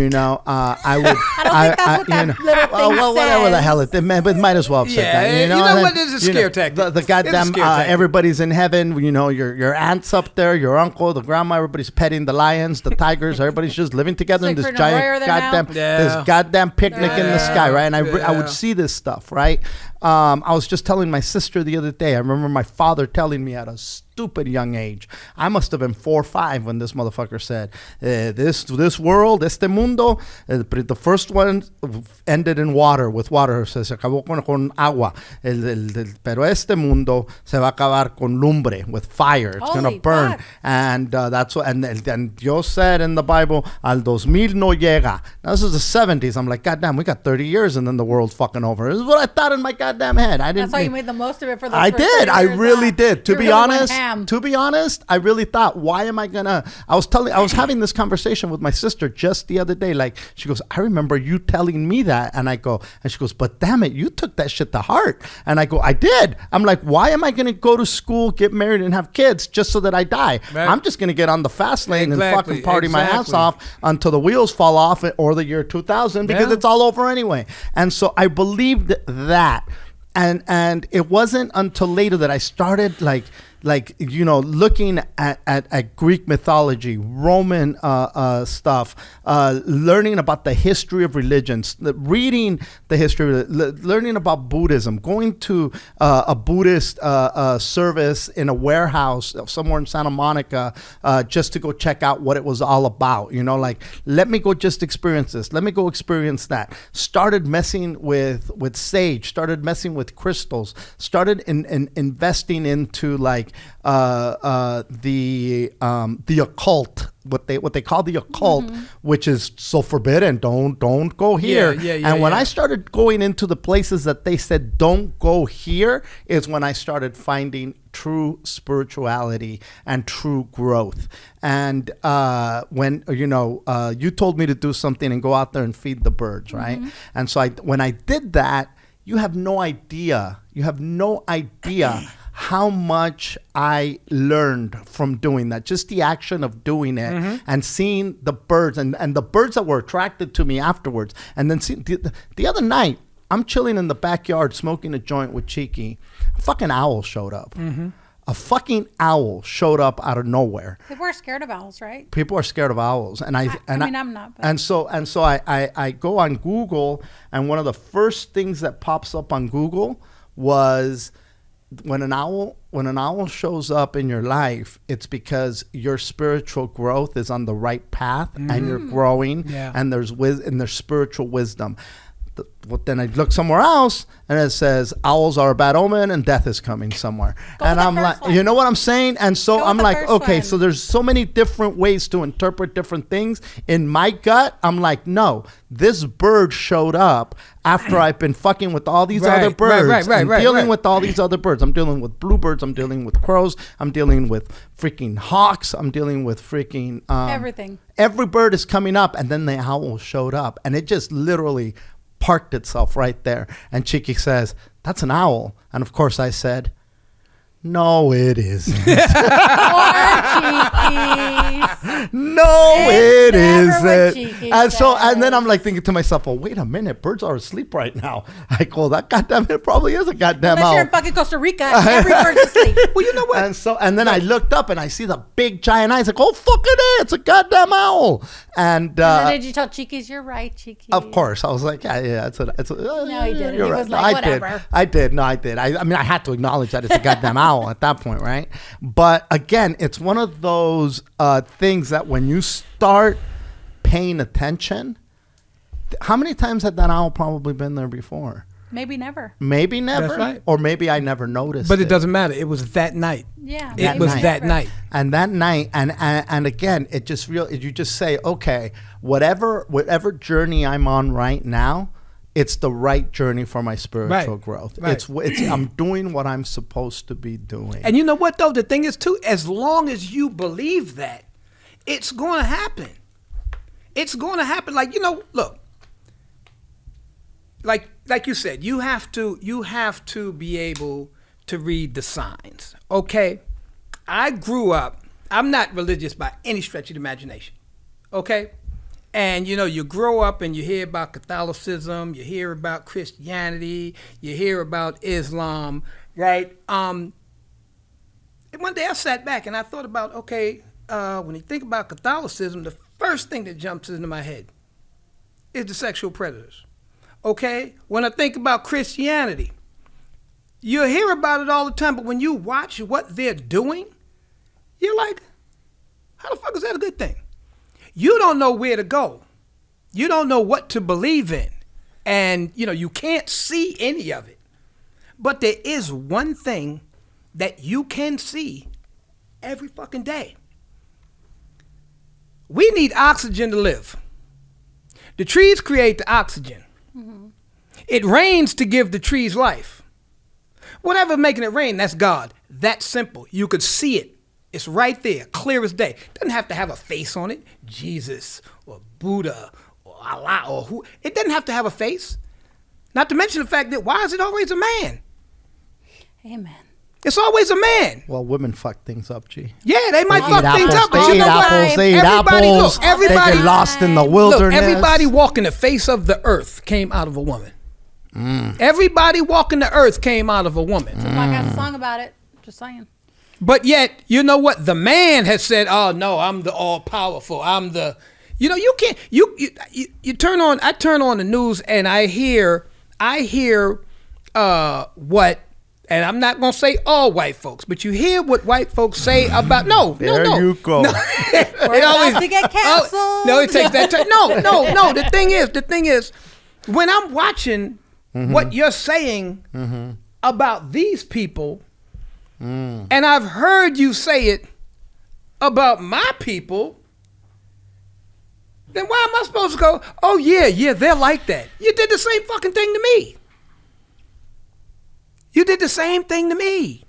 would. I don't think that's what that little thing says. Whatever the hell it might as well have said that. You know what? This is a scare tactic. The goddamn everybody's in heaven. Your aunt's up there, your uncle, the grandma. Everybody's petting the lions, the tigers. Everybody's just living together in this giant goddamn picnic in the sky, right? And I would see this stuff, right? I was just telling my sister the other day. I remember my father telling me at a stupid young age. I must have been 4 or 5 when this motherfucker said, this world, este mundo, the first one ended in water, with water. Se acabó con agua. Pero este mundo se va a acabar con lumbre, with fire. It's going to burn. Fuck. And that's what, and Dios said in the Bible, al 2000 no llega. Now, this is the 70s. I'm like, goddamn, we got 30 years and then the world's fucking over. This is what I thought in my goddamn head. That's why you made the most of it for the I did. I really did. To be honest, ham. To be honest, I really thought, why am I gonna? I was having this conversation with my sister just the other day. Like, she goes, I remember you telling me that, and I go, and she goes, but damn it, you took that shit to heart. And I go, I did. I'm like, why am I gonna go to school, get married, and have kids just so that I die? Right. I'm just gonna get on the fast lane and fucking party my ass off until the wheels fall off, or the year 2000, because it's all over anyway. And so I believed that. And it wasn't until later that I started looking at Greek mythology, Roman stuff, learning about the history of religions, reading the history, learning about Buddhism, going to a Buddhist service in a warehouse somewhere in Santa Monica just to go check out what it was all about. Let me go just experience this. Let me go experience that. Started messing with sage, started messing with crystals, started investing into the occult, what they call the occult, which is so forbidden. Don't go here. And when I started going into the places that they said don't go here, is when I started finding true spirituality and true growth. And when you told me to do something and go out there and feed the birds, right? And so when I did that, you have no idea how much I learned from doing that. Just the action of doing it and seeing the birds and the birds that were attracted to me afterwards. And then the other night, I'm chilling in the backyard smoking a joint with Chiki. A fucking owl showed up. A fucking owl showed up out of nowhere. People are scared of owls, right? People are scared of owls, and I mean, I'm not. But. And so I go on Google, and one of the first things that pops up on Google was when an owl shows up in your life, it's because your spiritual growth is on the right path, and you're growing, and there's spiritual wisdom. Well, then I look somewhere else and it says owls are a bad omen and death is coming somewhere. And I'm like, you know what I'm saying? And so I'm like, okay, so there's so many different ways to interpret different things. In my gut, I'm like, no, this bird showed up after I've been fucking with all these other birds. I'm dealing with all these other birds. I'm dealing with bluebirds. I'm dealing with crows. I'm dealing with freaking hawks. I'm dealing with freaking everything. Every bird is coming up, and then the owl showed up, and it just literally parked itself right there. And Chiki says, that's an owl. And of course I said, no, it isn't. No, it isn't. And then I'm like thinking to myself, well, wait a minute, birds are asleep right now. I go, that goddamn, it probably is a goddamn owl. Unless you're in fucking Costa Rica, every bird's asleep. Well, you know what? And then I looked up and I see the big giant eyes. Like, oh, fuck it is. It's a goddamn owl. And then did you tell Chiquis, you're right, Chiki? Of course. I was like, yeah, it's a no, he didn't. He right. was like, whatever. I did. I mean, I had to acknowledge that it's a goddamn owl at that point, right? But again, it's one of those things that when you start paying attention, how many times had that owl probably been there before? Maybe never. Maybe never. That's right. Or maybe I never noticed. But it doesn't matter. It was that night. Yeah. It was that night. And that night, and again, it just you just say, okay, whatever journey I'm on right now, it's the right journey for my spiritual growth. Right. It's I'm doing what I'm supposed to be doing. And you know what though? The thing is too, as long as you believe that, it's going to happen. It's going to happen. Like, you know, look. Like you said, you have to be able to read the signs. Okay? I grew up, I'm not religious by any stretch of the imagination. Okay? And, you know, you grow up and you hear about Catholicism, you hear about Christianity, you hear about Islam, right? And one day I sat back and I thought about, okay, when you think about Catholicism, the first thing that jumps into my head is the sexual predators. Okay? When I think about Christianity, you hear about it all the time, but when you watch what they're doing, you're like, how the fuck is that a good thing? You don't know where to go. You don't know what to believe in. And, you know, you can't see any of it. But there is one thing that you can see every fucking day. We need oxygen to live. The trees create the oxygen. Mm-hmm. It rains to give the trees life. Whatever making it rain, that's God. That's simple. You could see it. It's right there, clear as day. Doesn't have to have a face on it. Jesus or Buddha or Allah or who. It doesn't have to have a face. Not to mention the fact that why is it always a man? Amen. It's always a man. Well, women fuck things up, G. Yeah, they might fuck things up, but they you know what? They eat apples. They get lost in the wilderness. Look, everybody walking the face of the earth came out of a woman. Everybody walking the earth came out of a woman. Tupac has a song about it. Just saying. But yet, you know what? The man has said, "Oh no, I'm the all-powerful. I'm the." You know, you can't. You turn on. I turn on the news and I hear what. And I'm not gonna say all white folks, but you hear what white folks say about no. There you go. We're about to get canceled. No, it takes that time. No. The thing is, when I'm watching what you're saying about these people, and I've heard you say it about my people, then why am I supposed to go, oh yeah, they're like that? You did the same fucking thing to me. You did the same thing to me.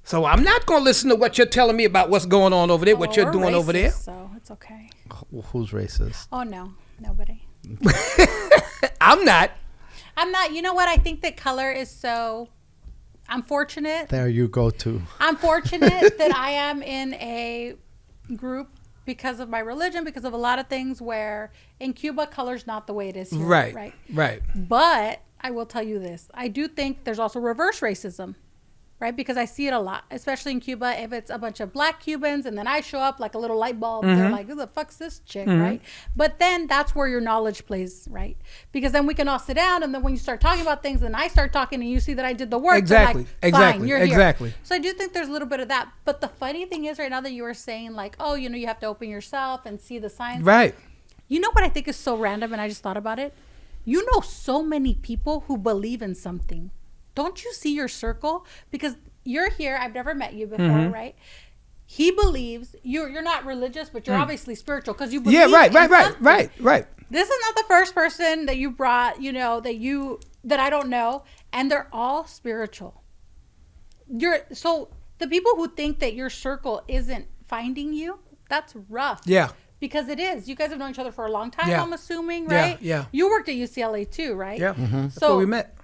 So I'm not going to listen to what you're telling me about what's going on over there, what you're doing racist, over there. So it's okay. Who's racist? Oh, no. Nobody. I'm not. You know what? I think that color is so... I'm fortunate. There you go, too. I'm fortunate that I am in a group because of my religion, because of a lot of things where in Cuba, color's not the way it is here. Right. But I will tell you this. I do think there's also reverse racism, right? Because I see it a lot, especially in Cuba. If it's a bunch of black Cubans and then I show up like a little light bulb, they're like, who the fuck's this chick, right? But then that's where your knowledge plays, right? Because then we can all sit down, and then when you start talking about things and I start talking and you see that I did the work, Exactly. like, fine, you're Exactly. here. So I do think there's a little bit of that. But the funny thing is right now that you were saying like, oh, you know, you have to open yourself and see the signs. Right. You know what I think is so random, and I just thought about it? You know so many people who believe in something. Don't you see your circle? Because you're here. I've never met you before, right? He believes you're not religious, but you're obviously spiritual because you believe. Yeah, right. Right. This is not the first person that you brought, you know, that I don't know, and they're all spiritual. So the people who think that your circle isn't finding you, that's rough. Yeah. Because it is. You guys have known each other for a long time, Yeah. I'm assuming, right? Yeah. You worked at UCLA too, right? Yeah. That's where we met.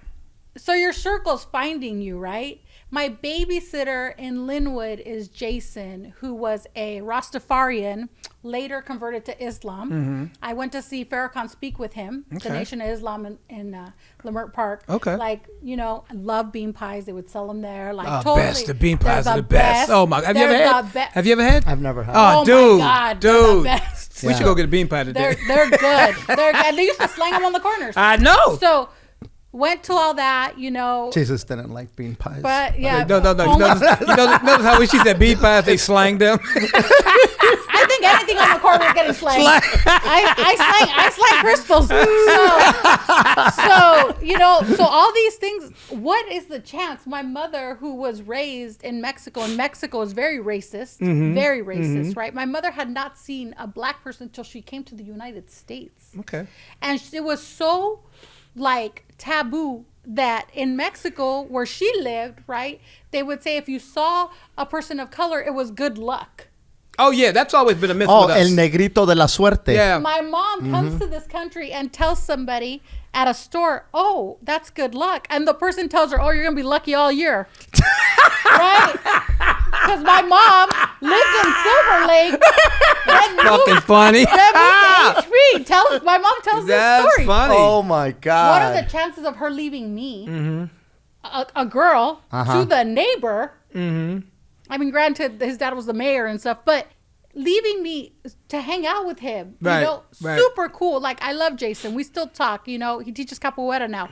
So your circle's finding you, right? My babysitter in Linwood is Jason, who was a Rastafarian, later converted to Islam. I went to see Farrakhan speak with him, the Nation of Islam in Leimert Park. Okay. Like, you know, I love bean pies. They would sell them there. Like, Oh, totally. best. The bean pies They're are the best. Oh, my. Have you ever had? Have you ever had? I've never had. Oh, Oh, dude. my God. They're the best. We should go get a bean pie today. They're good. And they used to slang them on the corners. I know. So went to all that, you know. Jesus didn't like bean pies. But yeah. No. You notice how when she said bean pies, they slang them? I think anything on the corner is getting slanged. I slang crystals. So, you know, so all these things, what is the chance? My mother, who was raised in Mexico, and Mexico is very racist, very racist, right? My mother had not seen a black person until she came to the United States. Okay. And it was so like taboo that in Mexico where she lived, right, they would say if you saw a person of color, it was good luck. Oh, yeah. That's always been a myth Oh, with us. el negrito de la suerte. Yeah. My mom comes to this country and tells somebody at a store, oh, that's good luck. And the person tells her, oh, you're going to be lucky all year. Right? Because my mom lived in Silver Lake. Fucking funny. Then moved to HP. My mom tells That's this story. funny. Oh my God. What are the chances of her leaving me, a girl, to the neighbor? I mean, granted, his dad was the mayor and stuff, but leaving me to hang out with him, Right, you know, right. super cool. Like, I love Jason. We still talk, you know, he teaches capoeira now.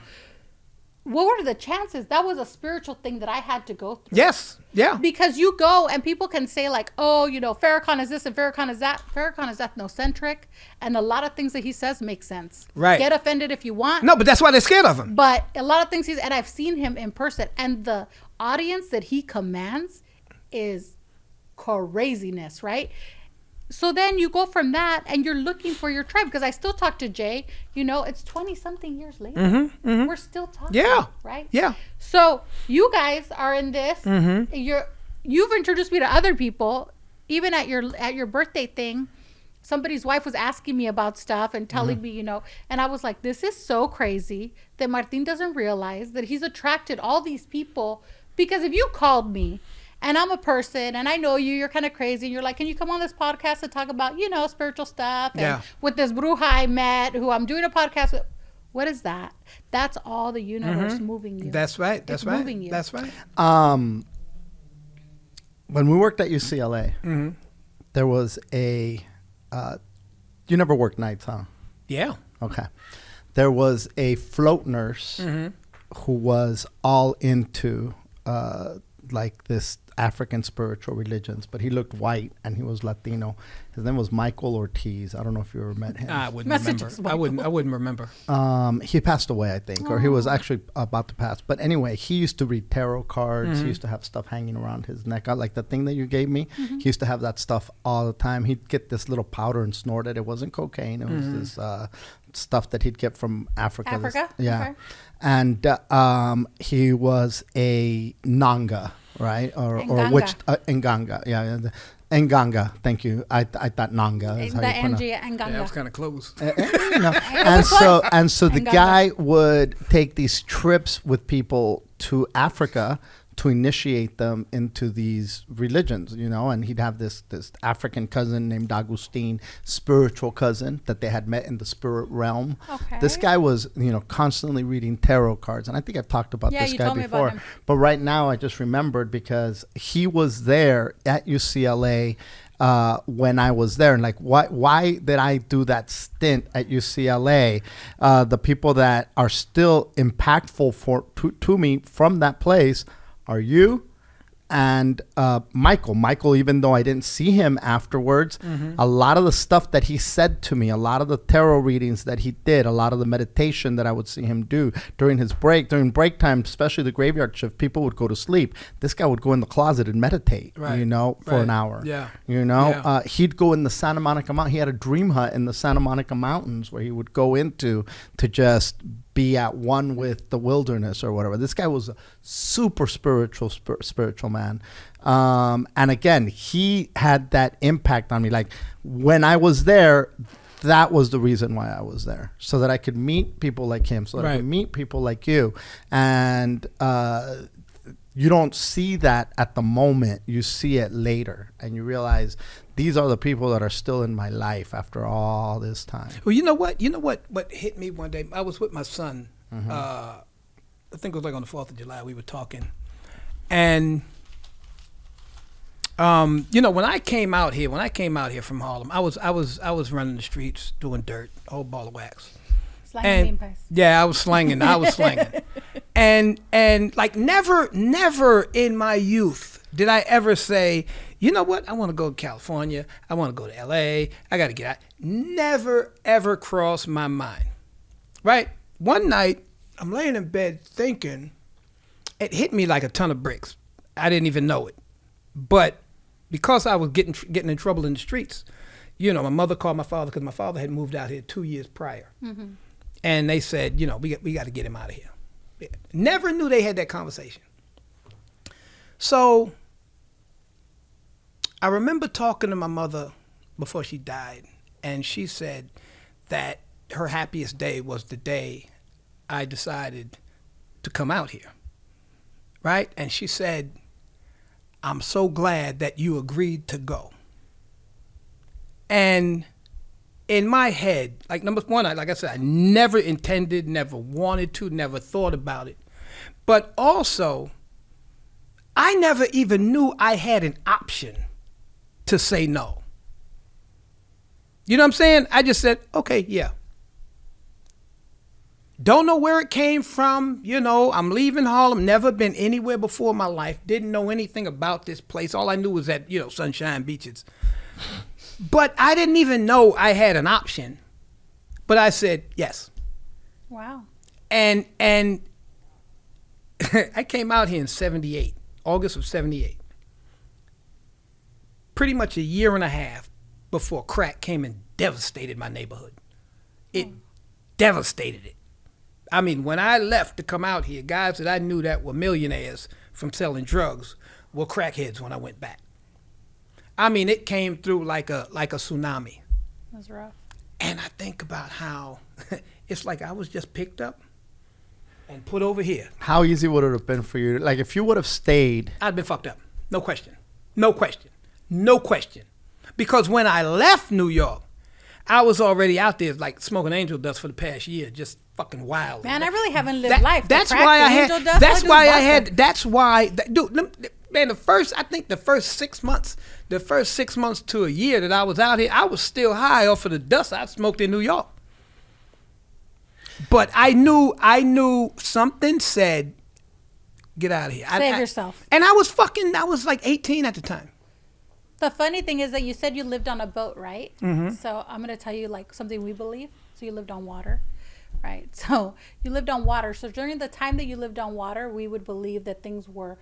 What were the chances? That was a spiritual thing that I had to go through. Yes. Yeah. Because you go and people can say like, oh, you know, Farrakhan is this and Farrakhan is that. Farrakhan is ethnocentric, and a lot of things that he says make sense. Right. Get offended if you want. No, but that's why they're scared of him. But a lot of things and I've seen him in person, and the audience that he commands is craziness, right? So then you go from that and you're looking for your tribe, because I still talk to Jay, you know, it's 20 something years later. We're still talking. Yeah. Right? Yeah. So you guys are in this. You've introduced me to other people, even at your birthday thing. Somebody's wife was asking me about stuff and telling me, you know, and I was like, this is so crazy that Martin doesn't realize that he's attracted all these people. Because if you called me and I'm a person and I know you're kind of crazy, and you're like, can you come on this podcast and talk about, you know, spiritual stuff? And with this bruja I met, who I'm doing a podcast with. What is that? That's all the universe moving you. That's right. That's right. Moving you. That's right. When we worked at UCLA, there was a. You never worked nights, huh? Yeah. Okay. There was a float nurse who was all into like this African spiritual religions, but he looked white and he was Latino. His name was Michael Ortiz. I don't know if you ever met him. I wouldn't Messages, remember. I wouldn't remember. He passed away, I think, or he was actually about to pass. But anyway, he used to read tarot cards. He used to have stuff hanging around his neck, like the thing that you gave me. He used to have that stuff all the time. He'd get this little powder and snort it. It wasn't cocaine. It was this stuff that he'd get from Africa. Africa? Yeah. Okay. And he was a Nanga, right? Or which Nganga. Yeah. Nganga, thank you. I thought Nanga is how The you pronounce it. Angie Nganga. Yeah, that was kind of close. And so the guy would take these trips with people to Africa to initiate them into these religions, and he'd have this African cousin named Agustin, spiritual cousin that they had met in the spirit realm. Okay. This guy was, constantly reading tarot cards, and I think I've talked about this guy before. But right now, I just remembered because he was there at UCLA when I was there, and like, why did I do that stint at UCLA? The people that are still impactful to me from that place are you and Michael. Michael, even though I didn't see him afterwards, a lot of the stuff that he said to me, a lot of the tarot readings that he did, a lot of the meditation that I would see him do during break time, especially the graveyard shift, people would go to sleep. This guy would go in the closet and meditate, for an hour. Yeah. He'd go in the Santa Monica Mountain. He had a dream hut in the Santa Monica Mountains where he would go into to just be at one with the wilderness or whatever. This guy was a super spiritual man. And again, he had that impact on me. Like when I was there, that was the reason why I was there, so that I could meet people like him, so that I could meet people like you. And you don't see that at the moment. You see it later, and you realize these are the people that are still in my life after all this time. Well, you know what hit me one day? I was with my son. I think it was like on the 4th of July. We were talking, and when I came out here from Harlem, I was running the streets doing dirt, a whole ball of wax. Slanging bean pies. Yeah, I was slanging. And like never in my youth did I ever say, you know what, I want to go to California, I want to go to LA, I got to get out. Never ever crossed my mind. Right? One night, I'm laying in bed thinking, it hit me like a ton of bricks. I didn't even know it. But because I was getting in trouble in the streets, my mother called my father, because my father had moved out here 2 years prior. Mm-hmm. And they said, we got to get him out of here. Never knew they had that conversation. So I remember talking to my mother before she died, and she said that her happiest day was the day I decided to come out here, right? And she said, I'm so glad that you agreed to go. And in my head, like number one, like I said, I never intended, never wanted to, never thought about it. But also, I never even knew I had an option to say no. You know what I'm saying? I just said, okay, yeah. Don't know where it came from. I'm leaving Harlem. Never been anywhere before in my life. Didn't know anything about this place. All I knew was that, sunshine beaches. But I didn't even know I had an option. But I said yes. Wow. And I came out here in 78, August of 78. Pretty much a year and a half before crack came and devastated my neighborhood. It devastated it. I mean, when I left to come out here, guys that I knew that were millionaires from selling drugs were crackheads when I went back. I mean, it came through like a tsunami. That's rough. And I think about how it's like I was just picked up and put over here. How easy would it have been for you? Like, if you would have stayed, I'd been fucked up. No question. No question. No question. Because when I left New York, I was already out there like smoking angel dust for the past year, just fucking wild. Man, I really haven't lived life. That's why I had. Dude, man, the first 6 months, to a year that I was out here, I was still high off of the dust I smoked in New York. But I knew something said, get out of here. Save yourself. And I was like 18 at the time. The funny thing is that you said you lived on a boat, right? Mm-hmm. So I'm going to tell you like something we believe. So you lived on water, right? So you lived on water. So during the time that you lived on water, we would believe that things were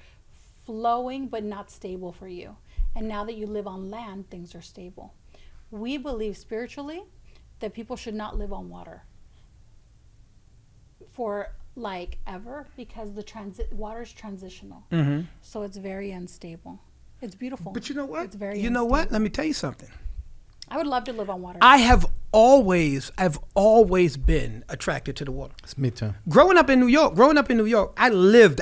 flowing but not stable for you. And now that you live on land, things are stable. We believe spiritually that people should not live on water for like ever, because the water's transitional. Mm-hmm. So it's very unstable. It's beautiful. But you know what? It's very You know what? Let me tell you something. I would love to live on water. I have I've always been attracted to the water. Me too. Growing up in New York, I lived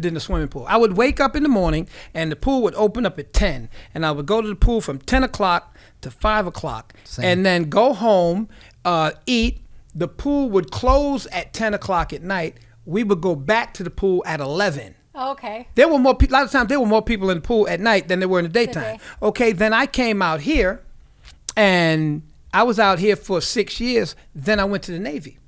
in the swimming pool. I would wake up in the morning and the pool would open up at 10, and I would go to the pool from 10 o'clock to 5 o'clock, and then go home, eat. The pool would close at 10 o'clock at night. We would go back to the pool at 11. Okay. There were more people. A lot of times there were more people in the pool at night than there were in the daytime. Okay, then I came out here, and I was out here for 6 years. Then I went to the Navy.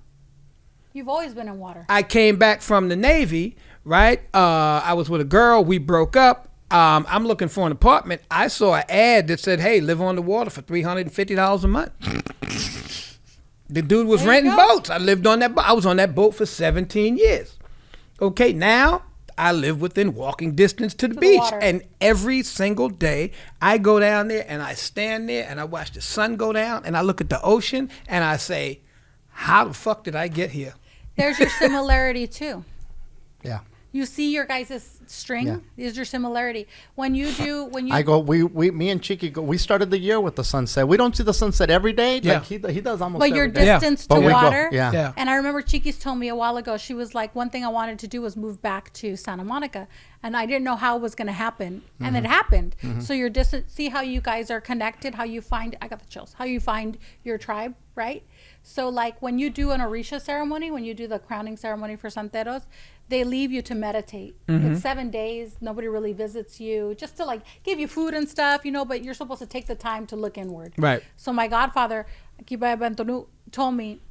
You've always been in water. I came back from the Navy, right? I was with a girl. We broke up. I'm looking for an apartment. I saw an ad that said, "Hey, live on the water for $350 a month." The dude was renting boats. I lived on that boat. I was on that boat for 17 years. Okay, now I live within walking distance to the beach. And every single day I go down there and I stand there and I watch the sun go down and I look at the ocean and I say, how the fuck did I get here? There's your similarity too. Yeah. You see your guys' string is your similarity. When you me and Chiki go, we started the year with the sunset. We don't see the sunset every day. Yeah. Like he does almost but every your day. distance to water. Yeah. And I remember Chiki's told me a while ago, she was like, one thing I wanted to do was move back to Santa Monica. And I didn't know how it was going to happen. And it happened. So your distance, see how you guys are connected, how you find, I got the chills, how you find your tribe, right? So like when you do an Orisha ceremony, when you do the crowning ceremony for Santeros, they leave you to meditate. It's 7 days. Nobody really visits you, just to like give you food and stuff, you know, but you're supposed to take the time to look inward. Right. So my godfather, Kibaya Bentonu, told me,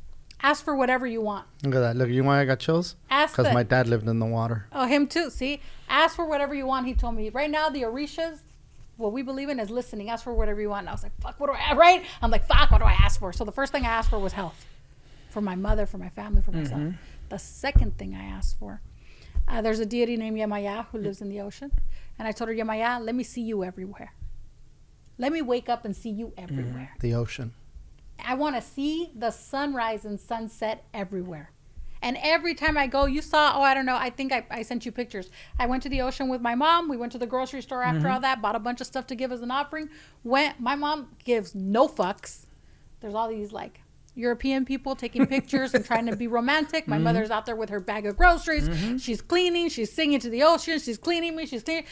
ask for whatever you want. Look at that. Look, you want I got chills? Because my dad lived in the water. Oh, him too. See? Ask for whatever you want, he told me. Right now, the Orishas, what we believe in is listening. Ask for whatever you want. And I was like, fuck, what do I, right? I'm like, fuck, what do I ask for? So the first thing I asked for was health. For my mother, for my family, for myself. The second thing I asked for, there's a deity named Yemaya who lives in the ocean. And I told her, Yemaya, let me see you everywhere. Let me wake up and see you everywhere. The ocean. I want to see the sunrise and sunset everywhere. And every time I go, you saw, I don't know, I think I sent you pictures. I went to the ocean with my mom. We went to the grocery store after all that, bought a bunch of stuff to give as an offering. My mom gives no fucks. There's all these like European people taking pictures and trying to be romantic. My mother's out there with her bag of groceries. She's cleaning. She's singing to the ocean. She's cleaning me. She's cleaning.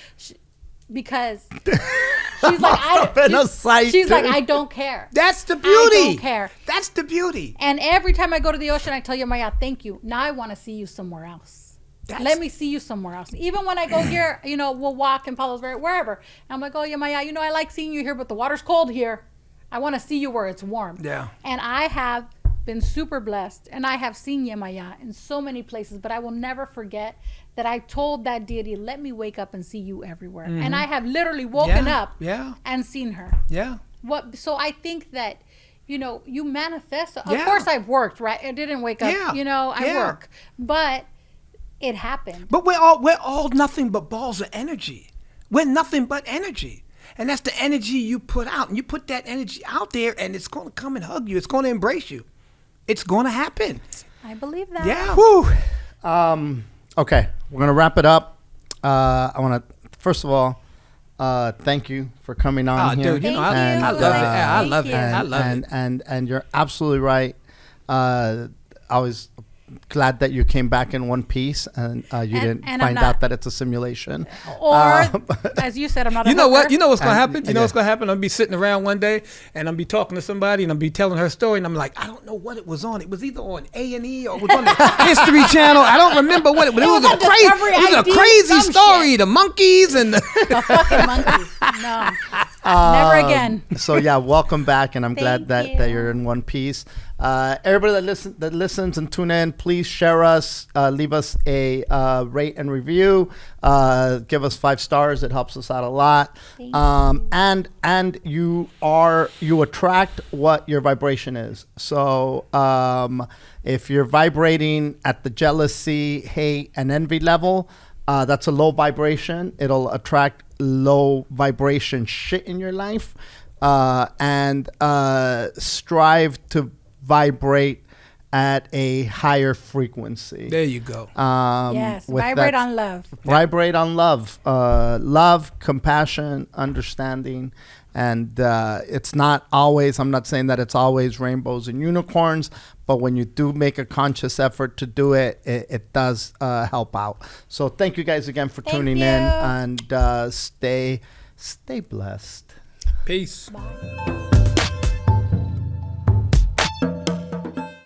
Because she's like, I don't care. That's the beauty. I don't care. That's the beauty. And every time I go to the ocean, I tell you, Maya, thank you. Now I want to see you somewhere else. Let me see you somewhere else. Even when I go here, you know, we'll walk in Palos Verdes, wherever. And I'm like, oh, yeah, Maya, you know, I like seeing you here, but the water's cold here. I want to see you where it's warm. Yeah. And I have been super blessed, and I have seen Yemaya in so many places, but I will never forget that I told that deity, let me wake up and see you everywhere. And I have literally woken up and seen her. Yeah. So I think that, you know, you manifest. Of course I've worked, right? I didn't wake up, you know, I work. But it happened. But we're all nothing but balls of energy. We're nothing but energy. And that's the energy you put out. And you put that energy out there, and it's going to come and hug you. It's going to embrace you. It's going to happen. I believe that. Yeah. Whew. Okay, we're going to wrap it up. I want to, first of all, thank you for coming on here. Dude, you know, I love it. I love it. And you're absolutely right. I was glad that you came back in one piece and you didn't find out that it's a simulation. Or, as you said, I'm not a You know what? You know what's going to happen? You know what's going to happen? I'll be sitting around one day and I'll be talking to somebody and I'll be telling her story and I'm like, I don't know what it was on. It was either on A&E or it was on the History Channel. I don't remember what it was. It was a crazy story. Shit. The monkeys and the fucking monkeys. No. Never again. So yeah, welcome back, and I'm glad that you're in one piece. Everybody that listens and tune in, please share us, leave us a rate and review, give us 5 stars. It helps us out a lot. And you attract what your vibration is. So if you're vibrating at the jealousy, hate, and envy level, that's a low vibration. It'll attract low vibration shit in your life, and strive to vibrate at a higher frequency. There you go. Yes, vibrate on love. Vibrate on love. Love, compassion, understanding, And it's not always, I'm not saying that it's always rainbows and unicorns, but when you do make a conscious effort to do it, it does help out. So thank you guys again for tuning in, and stay blessed. Peace. Bye.